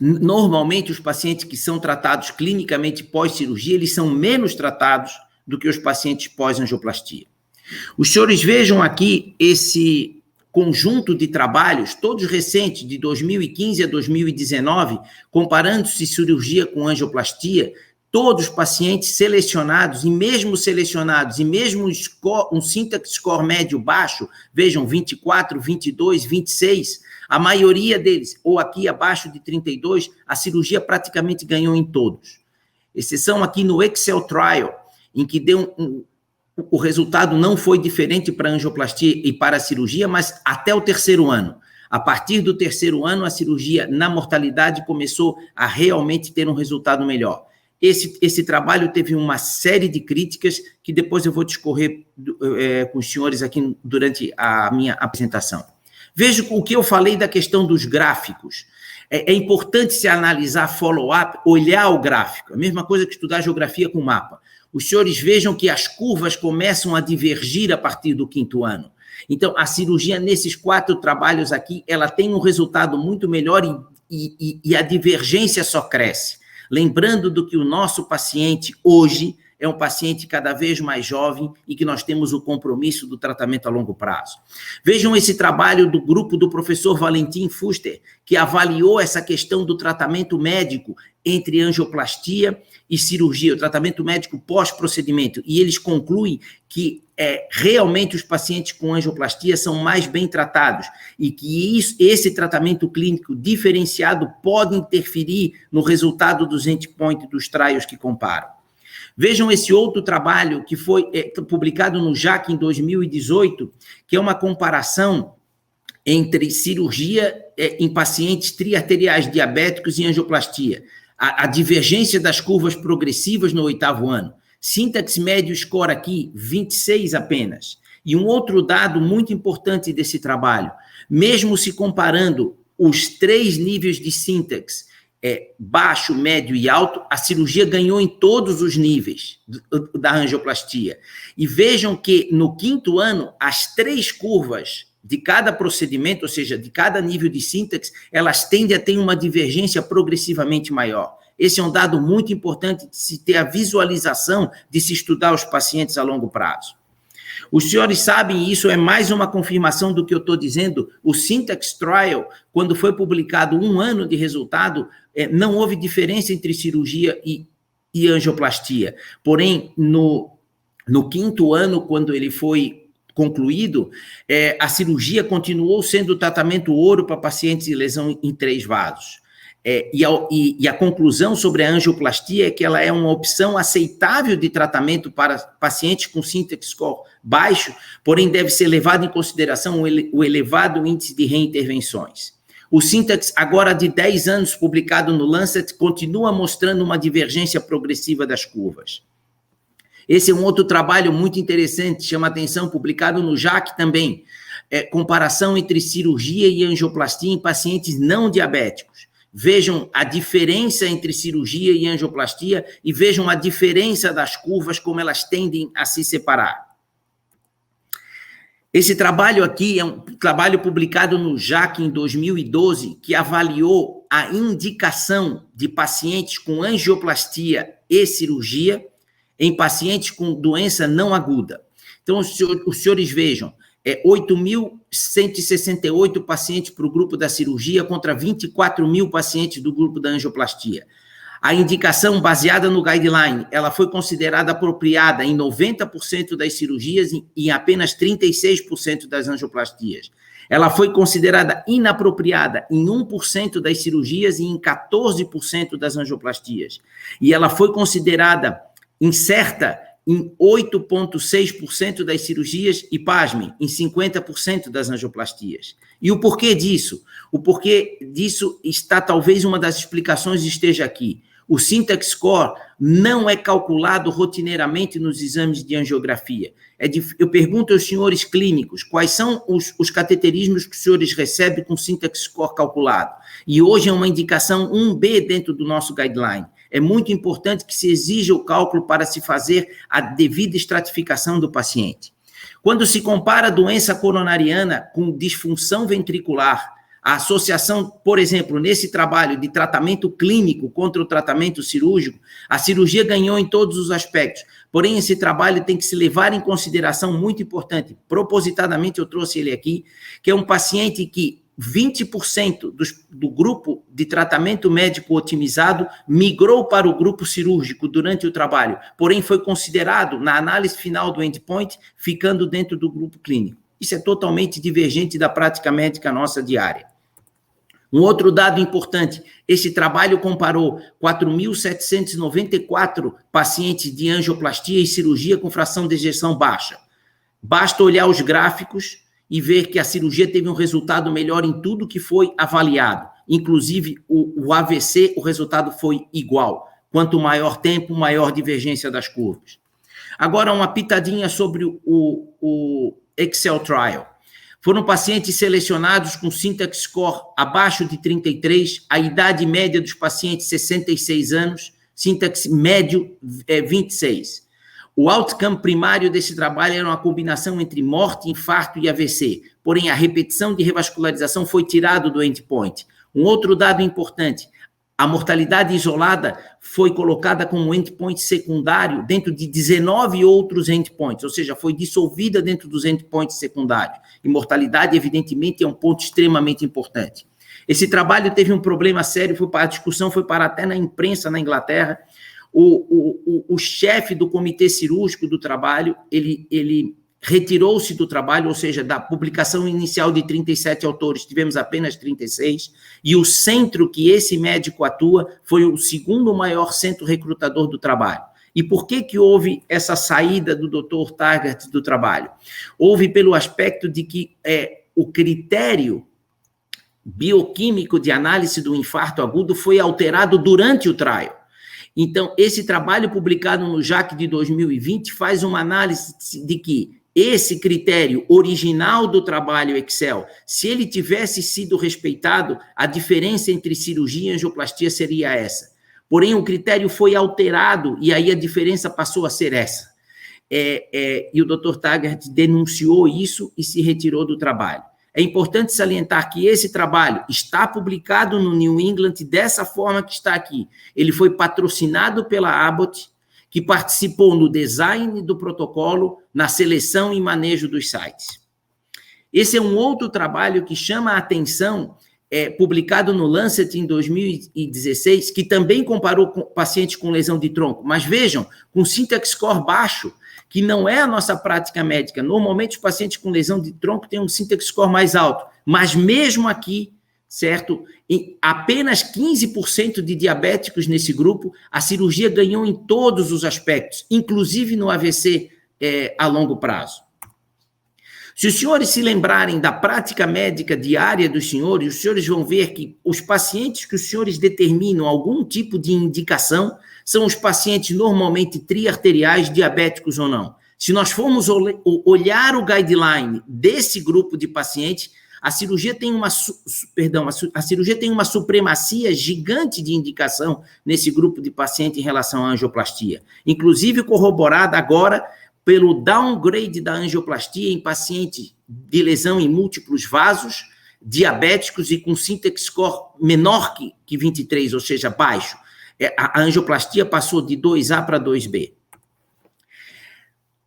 normalmente os pacientes que são tratados clinicamente pós-cirurgia, eles são menos tratados do que os pacientes pós-angioplastia. Os senhores vejam aqui esse conjunto de trabalhos, todos recentes, de 2015 a 2019, comparando-se cirurgia com angioplastia, todos os pacientes selecionados, e mesmo um syntax score médio baixo, vejam, 24, 22, 26, a maioria deles, ou aqui abaixo de 32, a cirurgia praticamente ganhou em todos. Exceção aqui no Excel Trial, em que o resultado não foi diferente para a angioplastia e para a cirurgia, mas até o 3º ano. A partir do 3º ano, a cirurgia na mortalidade começou a realmente ter um resultado melhor. Esse trabalho teve uma série de críticas que depois eu vou discorrer com os senhores aqui durante a minha apresentação. Veja o que eu falei da questão dos gráficos. É importante se analisar follow-up, olhar o gráfico. A mesma coisa que estudar geografia com mapa. Os senhores vejam que as curvas começam a divergir a partir do 5º ano. Então, a cirurgia nesses 4 trabalhos aqui, ela tem um resultado muito melhor e a divergência só cresce. Lembrando do que o nosso paciente hoje é um paciente cada vez mais jovem e que nós temos o compromisso do tratamento a longo prazo. Vejam esse trabalho do grupo do professor Valentin Fuster, que avaliou essa questão do tratamento médico entre angioplastia e cirurgia, o tratamento médico pós-procedimento, e eles concluem que realmente os pacientes com angioplastia são mais bem tratados e que esse tratamento clínico diferenciado pode interferir no resultado dos endpoints dos trials que comparam. Vejam esse outro trabalho que foi publicado no JACC em 2018, que é uma comparação entre cirurgia em pacientes triarteriais diabéticos e angioplastia. A divergência das curvas progressivas no 8º ano. Syntax médio score aqui, 26 apenas. E um outro dado muito importante desse trabalho, mesmo se comparando os 3 níveis de Syntax, baixo, médio e alto, a cirurgia ganhou em todos os níveis da angioplastia. E vejam que no 5º ano, as 3 curvas de cada procedimento, ou seja, de cada nível de Syntax, elas tendem a ter uma divergência progressivamente maior. Esse é um dado muito importante de se ter a visualização de se estudar os pacientes a longo prazo. Os senhores sabem, e isso é mais uma confirmação do que eu estou dizendo, o Syntax Trial, quando foi publicado 1 ano de resultado, não houve diferença entre cirurgia e angioplastia. Porém, no 5º ano, quando ele foi concluído, a cirurgia continuou sendo o tratamento ouro para pacientes de lesão em 3 vasos. E a conclusão sobre a angioplastia é que ela é uma opção aceitável de tratamento para pacientes com Syntax score baixo, porém deve ser levado em consideração o elevado índice de reintervenções. O Syntax, agora de 10 anos, publicado no Lancet, continua mostrando uma divergência progressiva das curvas. Esse é um outro trabalho muito interessante, chama atenção, publicado no JACC também, comparação entre cirurgia e angioplastia em pacientes não diabéticos. Vejam a diferença entre cirurgia e angioplastia e vejam a diferença das curvas, como elas tendem a se separar. Esse trabalho aqui é um trabalho publicado no JACC em 2012, que avaliou a indicação de pacientes com angioplastia e cirurgia em pacientes com doença não aguda. Então, os senhores vejam, 8.168 pacientes para o grupo da cirurgia contra 24.000 pacientes do grupo da angioplastia. A indicação baseada no guideline, ela foi considerada apropriada em 90% das cirurgias e em apenas 36% das angioplastias. Ela foi considerada inapropriada em 1% das cirurgias e em 14% das angioplastias. E ela foi considerada incerta em 8,6% das cirurgias e, pasmem, em 50% das angioplastias. E o porquê disso? O porquê disso está, talvez, uma das explicações esteja aqui. O Syntax score não é calculado rotineiramente nos exames de angiografia. Eu pergunto aos senhores clínicos, quais são os cateterismos que os senhores recebem com Syntax score calculado? E hoje é uma indicação 1B dentro do nosso guideline. É muito importante que se exija o cálculo para se fazer a devida estratificação do paciente. Quando se compara a doença coronariana com disfunção ventricular, a associação, por exemplo, nesse trabalho de tratamento clínico contra o tratamento cirúrgico, a cirurgia ganhou em todos os aspectos. Porém, esse trabalho tem que se levar em consideração muito importante. Propositadamente, eu trouxe ele aqui, que é um paciente que 20% do grupo de tratamento médico otimizado migrou para o grupo cirúrgico durante o trabalho, porém foi considerado, na análise final do endpoint, ficando dentro do grupo clínico. Isso é totalmente divergente da prática médica nossa diária. Um outro dado importante, esse trabalho comparou 4.794 pacientes de angioplastia e cirurgia com fração de ejeção baixa. Basta olhar os gráficos e ver que a cirurgia teve um resultado melhor em tudo que foi avaliado. Inclusive, o AVC, o resultado foi igual. Quanto maior tempo, maior divergência das curvas. Agora, uma pitadinha sobre o Excel Trial. Foram pacientes selecionados com Syntax score abaixo de 33, a idade média dos pacientes 66 anos, Syntax médio 26. O outcome primário desse trabalho era uma combinação entre morte, infarto e AVC, porém a repetição de revascularização foi tirado do endpoint. Um outro dado importante, a mortalidade isolada foi colocada como endpoint secundário dentro de 19 outros endpoints, ou seja, foi dissolvida dentro dos endpoints secundários. E mortalidade, evidentemente, é um ponto extremamente importante. Esse trabalho teve um problema sério, a discussão foi para até na imprensa na Inglaterra. O chefe do comitê cirúrgico do trabalho, ele retirou-se do trabalho, ou seja, da publicação inicial de 37 autores, tivemos apenas 36, e o centro que esse médico atua foi o segundo maior centro recrutador do trabalho. E por que houve essa saída do Dr. Taggart do trabalho? Houve pelo aspecto de que o critério bioquímico de análise do infarto agudo foi alterado durante o trial. Então, esse trabalho publicado no JAC de 2020 faz uma análise de que esse critério original do trabalho Excel, se ele tivesse sido respeitado, a diferença entre cirurgia e angioplastia seria essa. Porém, o critério foi alterado e aí a diferença passou a ser essa. E o Dr. Taggart denunciou isso e se retirou do trabalho. É importante salientar que esse trabalho está publicado no New England dessa forma que está aqui. Ele foi patrocinado pela Abbott, que participou no design do protocolo, na seleção e manejo dos sites. Esse é um outro trabalho que chama a atenção, publicado no Lancet em 2016, que também comparou com pacientes com lesão de tronco. Mas vejam, com syntax score baixo, que não é a nossa prática médica. Normalmente, os pacientes com lesão de tronco têm um syntax score mais alto. Mas mesmo aqui, certo? Em apenas 15% de diabéticos nesse grupo, a cirurgia ganhou em todos os aspectos, inclusive no AVC a longo prazo. Se os senhores se lembrarem da prática médica diária dos senhores, os senhores vão ver que os pacientes que os senhores determinam algum tipo de indicação são os pacientes normalmente triarteriais, diabéticos ou não. Se nós formos olhar o guideline desse grupo de pacientes, a cirurgia tem uma supremacia gigante de indicação nesse grupo de paciente em relação à angioplastia, inclusive corroborada agora pelo downgrade da angioplastia em pacientes de lesão em múltiplos vasos, diabéticos e com syntax score menor que 23, ou seja, baixo. A angioplastia passou de 2A para 2B.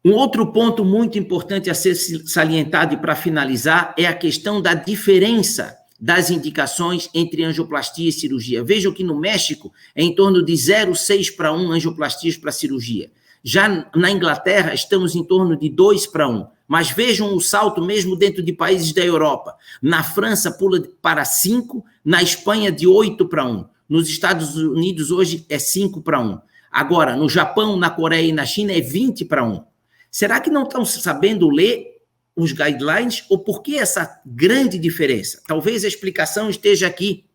Um outro ponto muito importante a ser salientado e para finalizar é a questão da diferença das indicações entre angioplastia e cirurgia. Vejam que no México é em torno de 0,6 para 1 angioplastias para cirurgia. Já na Inglaterra estamos em torno de 2 para 1. Mas vejam o salto mesmo dentro de países da Europa. Na França pula para 5, na Espanha de 8 para 1. Nos Estados Unidos hoje é 5 para 1. Agora, no Japão, na Coreia e na China é 20 para 1. Será que não estão sabendo ler os guidelines? Ou por que essa grande diferença? Talvez a explicação esteja aqui.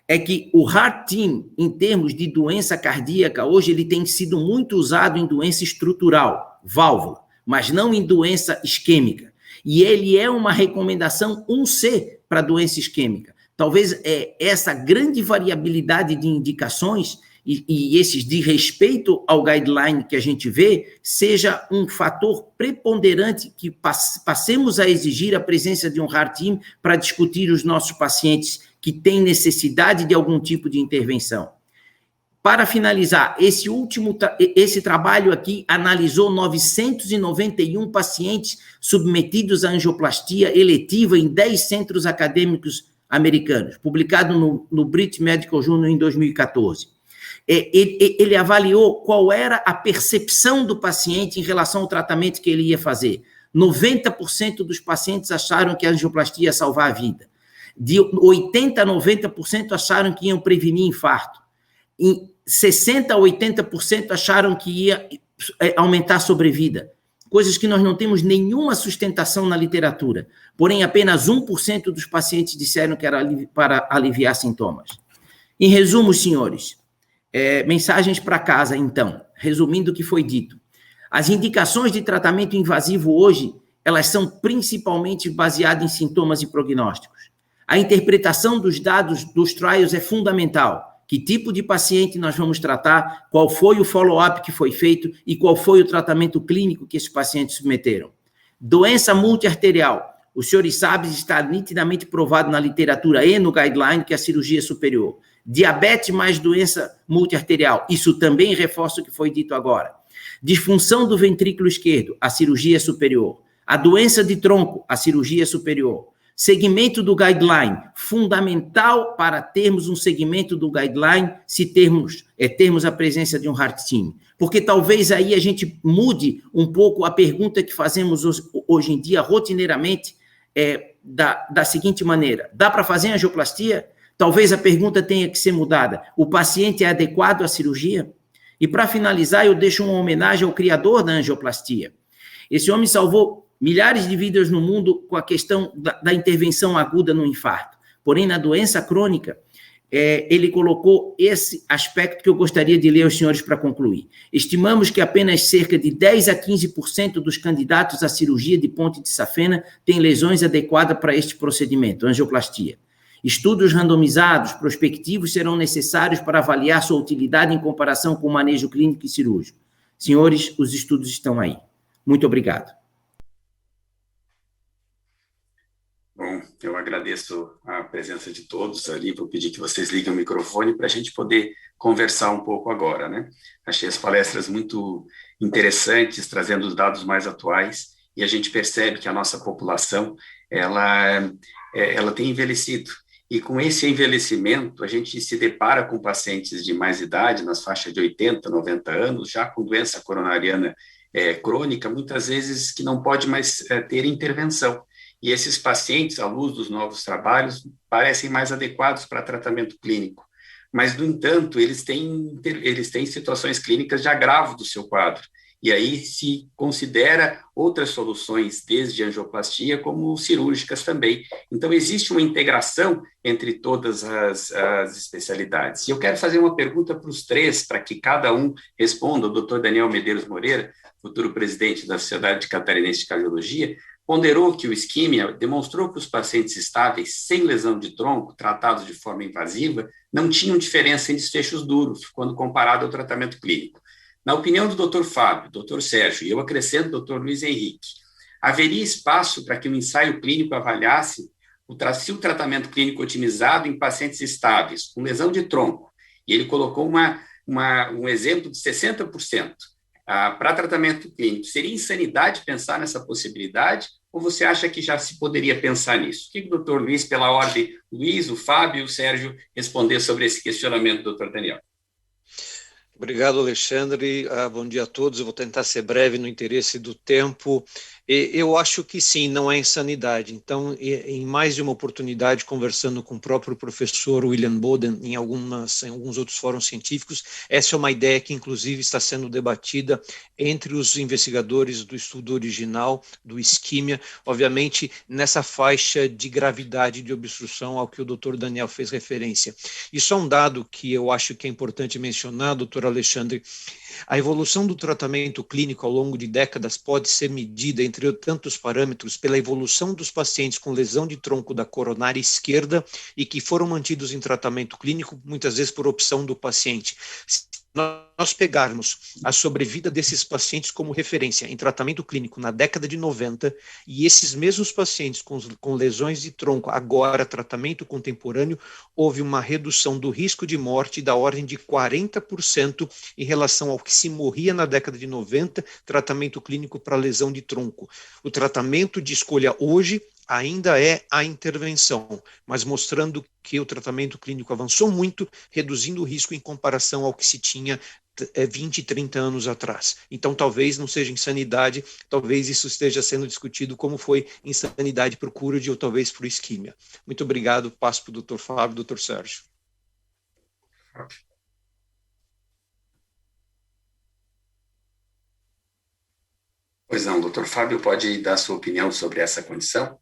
É que o Heart Team, em termos de doença cardíaca, hoje ele tem sido muito usado em doença estrutural, válvula, mas não em doença isquêmica. E ele é uma recomendação 1C para doença isquêmica. Talvez essa grande variabilidade de indicações e esses de respeito ao guideline que a gente vê, seja um fator preponderante que passemos a exigir a presença de um Heart Team para discutir os nossos pacientes que têm necessidade de algum tipo de intervenção. Para finalizar, esse trabalho aqui analisou 991 pacientes submetidos à angioplastia eletiva em 10 centros acadêmicos americanos, publicado no British Medical Journal em 2014. Ele avaliou qual era a percepção do paciente em relação ao tratamento que ele ia fazer. 90% dos pacientes acharam que a angioplastia ia salvar a vida. De 80% a 90% acharam que iam prevenir infarto. Em 60% a 80% acharam que ia aumentar a sobrevida. Coisas que nós não temos nenhuma sustentação na literatura. Porém, apenas 1% dos pacientes disseram que era para aliviar sintomas. Em resumo, senhores, mensagens para casa, então, resumindo o que foi dito. As indicações de tratamento invasivo hoje, elas são principalmente baseadas em sintomas e prognósticos. A interpretação dos dados dos trials é fundamental. Que tipo de paciente nós vamos tratar, qual foi o follow-up que foi feito e qual foi o tratamento clínico que esses pacientes submeteram. Doença multiarterial. Os senhores sabem, está nitidamente provado na literatura e no guideline que a cirurgia é superior. Diabetes mais doença multiarterial. Isso também reforça o que foi dito agora. Disfunção do ventrículo esquerdo. A cirurgia é superior. A doença de tronco. A cirurgia é superior. Segmento do guideline, fundamental para termos um segmento do guideline, se termos a presença de um heart team. Porque talvez aí a gente mude um pouco a pergunta que fazemos hoje em dia, rotineiramente, da seguinte maneira: dá para fazer angioplastia? Talvez a pergunta tenha que ser mudada: o paciente é adequado à cirurgia? E para finalizar, eu deixo uma homenagem ao criador da angioplastia. Esse homem salvou milhares de vidas no mundo com a questão da intervenção aguda no infarto. Porém, na doença crônica, ele colocou esse aspecto que eu gostaria de ler aos senhores para concluir. Estimamos que apenas cerca de 10 a 15% dos candidatos à cirurgia de ponte de safena têm lesões adequadas para este procedimento, angioplastia. Estudos randomizados, prospectivos, serão necessários para avaliar sua utilidade em comparação com o manejo clínico e cirúrgico. Senhores, os estudos estão aí. Muito obrigado. Bom, eu agradeço a presença de todos ali, vou pedir que vocês liguem o microfone para a gente poder conversar um pouco agora, né? Achei as palestras muito interessantes, trazendo os dados mais atuais, e a gente percebe que a nossa população, ela tem envelhecido, e com esse envelhecimento, a gente se depara com pacientes de mais idade, nas faixas de 80, 90 anos, já com doença coronariana crônica, muitas vezes que não pode mais ter intervenção. E esses pacientes, à luz dos novos trabalhos, parecem mais adequados para tratamento clínico. Mas, no entanto, eles têm situações clínicas de agravo do seu quadro. E aí se considera outras soluções, desde angioplastia como cirúrgicas também. Então, existe uma integração entre todas as especialidades. E eu quero fazer uma pergunta para os três, para que cada um responda. O doutor Daniel Medeiros Moreira, futuro presidente da Sociedade Catarinense de Cardiologia, ponderou que o isquímia demonstrou que os pacientes estáveis sem lesão de tronco, tratados de forma invasiva, não tinham diferença em desfechos duros, quando comparado ao tratamento clínico. Na opinião do Dr. Fábio, Dr. Sérgio, e eu acrescento Dr. Luiz Henrique, haveria espaço para que o ensaio clínico avaliasse se o tratamento clínico otimizado em pacientes estáveis, com lesão de tronco, e ele colocou um exemplo de 60%, para tratamento clínico. Seria insanidade pensar nessa possibilidade, ou você acha que já se poderia pensar nisso? O que o doutor Luiz, pela ordem, Luiz, o Fábio e o Sérgio, responder sobre esse questionamento, doutor Daniel? Obrigado, Alexandre. Bom dia a todos. Eu vou tentar ser breve no interesse do tempo. Eu acho que sim, não é insanidade. Então, em mais de uma oportunidade, conversando com o próprio professor William Boden em alguns outros fóruns científicos, essa é uma ideia que, inclusive, está sendo debatida entre os investigadores do estudo original, do isquímia, obviamente, nessa faixa de gravidade de obstrução ao que o doutor Daniel fez referência. E só um dado que eu acho que é importante mencionar, doutor Alexandre: a evolução do tratamento clínico ao longo de décadas pode ser medida, entre tantos parâmetros, pela evolução dos pacientes com lesão de tronco da coronária esquerda e que foram mantidos em tratamento clínico, muitas vezes por opção do paciente. Se nós pegarmos a sobrevida desses pacientes como referência em tratamento clínico na década de 90 e esses mesmos pacientes com lesões de tronco agora tratamento contemporâneo, houve uma redução do risco de morte da ordem de 40% em relação ao que se morria na década de 90, tratamento clínico para lesão de tronco. O tratamento de escolha hoje ainda é a intervenção, mas mostrando que o tratamento clínico avançou muito, reduzindo o risco em comparação ao que se tinha 20, 30 anos atrás. Então, talvez não seja insanidade, talvez isso esteja sendo discutido como foi insanidade para o CURD ou talvez para o isquímia. Muito obrigado, passo para o doutor Fábio, doutor Sérgio. Pois não, doutor Fábio, pode dar sua opinião sobre essa condição?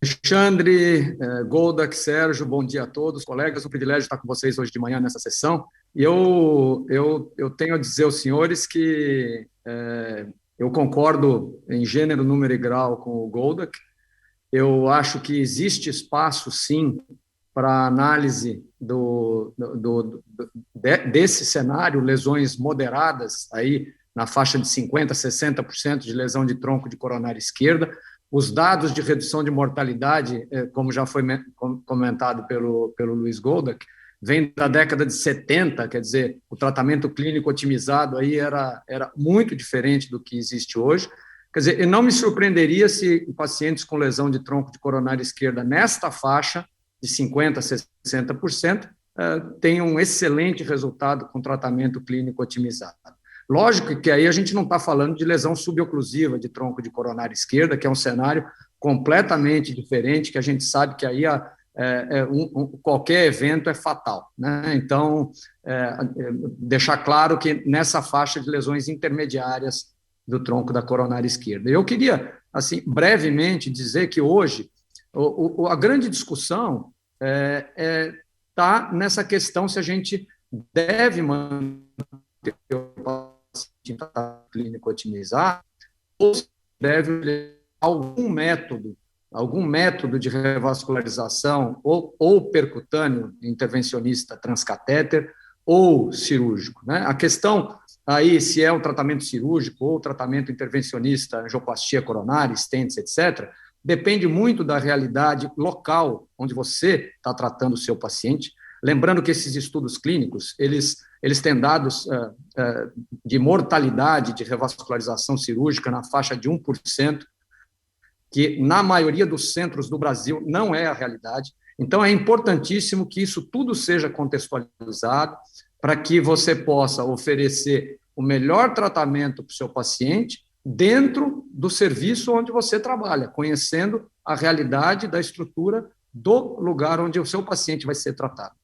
Alexandre, Goldak, Sérgio, bom dia a todos, colegas. Um privilégio estar com vocês hoje de manhã nessa sessão. E eu tenho a dizer aos senhores que eu concordo em gênero, número e grau com o Goldak. Eu acho que existe espaço, sim, para análise desse cenário, lesões moderadas, aí na faixa de 50%, 60% de lesão de tronco de coronária esquerda. Os dados de redução de mortalidade, como já foi comentado pelo Luiz Goldak, vem da década de 70, quer dizer, o tratamento clínico otimizado aí era muito diferente do que existe hoje. Quer dizer, eu não me surpreenderia se pacientes com lesão de tronco de coronária esquerda nesta faixa, de 50% a 60%, tenham um excelente resultado com tratamento clínico otimizado. Lógico que aí a gente não está falando de lesão suboclusiva de tronco de coronária esquerda, que é um cenário completamente diferente, que a gente sabe que aí qualquer evento é fatal, né? Então, deixar claro que nessa faixa de lesões intermediárias do tronco da coronária esquerda. Eu queria, assim, brevemente dizer que hoje a grande discussão está nessa questão se a gente deve manter o paciente clínico otimizado ou se deve algum método de revascularização ou percutâneo, intervencionista transcatéter ou cirúrgico, né? A questão aí, se é um tratamento cirúrgico ou tratamento intervencionista, angioplastia coronária, stents, etc., depende muito da realidade local onde você está tratando o seu paciente. Lembrando que esses estudos clínicos, eles têm dados de mortalidade de revascularização cirúrgica na faixa de 1%, que na maioria dos centros do Brasil não é a realidade. Então, é importantíssimo que isso tudo seja contextualizado para que você possa oferecer o melhor tratamento para o seu paciente dentro do serviço onde você trabalha, conhecendo a realidade da estrutura do lugar onde o seu paciente vai ser tratado.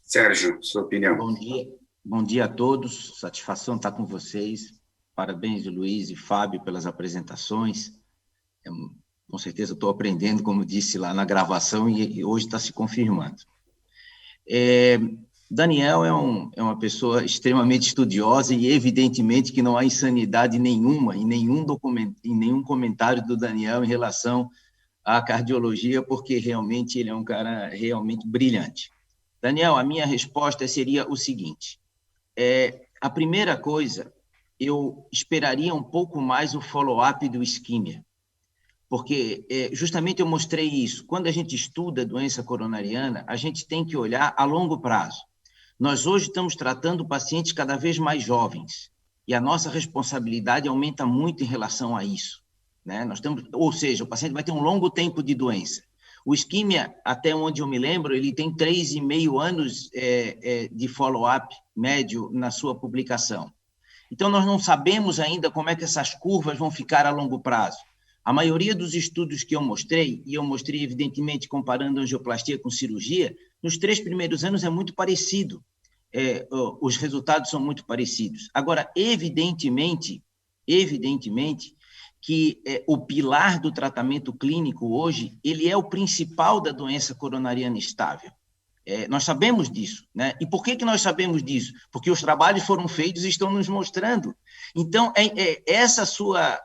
Sérgio, sua opinião. Bom dia a todos, satisfação estar com vocês. Parabéns, Luiz e Fábio, pelas apresentações. Com certeza estou aprendendo, como disse lá na gravação, e hoje está se confirmando. Daniel é uma pessoa extremamente estudiosa e, evidentemente, que não há insanidade nenhuma em nenhum comentário do Daniel em relação à cardiologia, porque realmente ele é um cara realmente brilhante. Daniel, a minha resposta seria o seguinte. A primeira coisa, eu esperaria um pouco mais o follow-up do isquímia, porque justamente eu mostrei isso. Quando a gente estuda doença coronariana, a gente tem que olhar a longo prazo. Nós hoje estamos tratando pacientes cada vez mais jovens, e a nossa responsabilidade aumenta muito em relação a isso, né? Ou seja, o paciente vai ter um longo tempo de doença. O isquímia, até onde eu me lembro, ele tem 3,5 anos de follow-up médio na sua publicação. Então, nós não sabemos ainda como é que essas curvas vão ficar a longo prazo. A maioria dos estudos que eu mostrei, e eu mostrei, evidentemente, comparando angioplastia com cirurgia, nos 3 primeiros anos é muito parecido. Os resultados são muito parecidos. Agora, evidentemente que o pilar do tratamento clínico hoje, ele é o principal da doença coronariana estável. Nós sabemos disso, né? E por que nós sabemos disso? Porque os trabalhos foram feitos e estão nos mostrando. Então, essa sua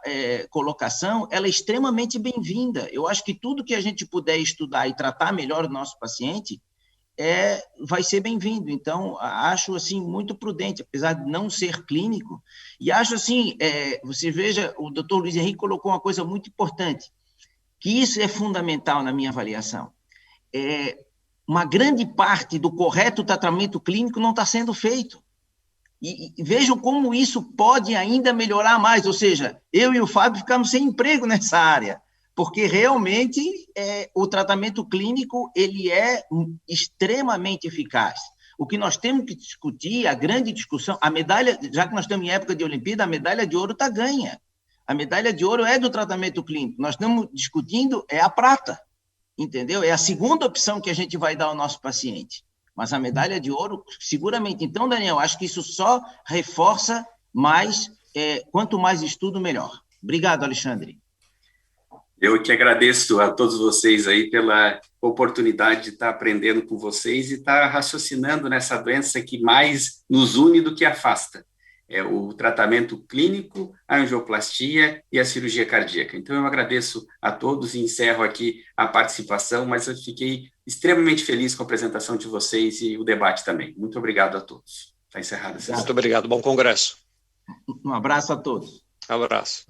colocação, ela é extremamente bem-vinda. Eu acho que tudo que a gente puder estudar e tratar melhor o nosso paciente vai ser bem-vindo. Então, acho assim muito prudente, apesar de não ser clínico. E acho assim, você veja, o Dr. Luiz Henrique colocou uma coisa muito importante, que isso é fundamental na minha avaliação. Uma grande parte do correto tratamento clínico não está sendo feito. E vejam como isso pode ainda melhorar mais, ou seja, eu e o Fábio ficamos sem emprego nessa área, porque realmente o tratamento clínico ele é extremamente eficaz. O que nós temos que discutir, a grande discussão, a medalha, já que nós estamos em época de Olimpíada, a medalha de ouro está ganha. A medalha de ouro é do tratamento clínico, nós estamos discutindo a prata. Entendeu? É a segunda opção que a gente vai dar ao nosso paciente. Mas a medalha de ouro, seguramente. Então, Daniel, acho que isso só reforça mais, quanto mais estudo, melhor. Obrigado, Alexandre. Eu que agradeço a todos vocês aí pela oportunidade de estar aprendendo com vocês e estar raciocinando nessa doença que mais nos une do que afasta. O tratamento clínico, a angioplastia e a cirurgia cardíaca. Então, eu agradeço a todos e encerro aqui a participação, mas eu fiquei extremamente feliz com a apresentação de vocês e o debate também. Muito obrigado a todos. Está encerrada a sessão. Muito obrigado. Bom congresso. Um abraço a todos. Abraço.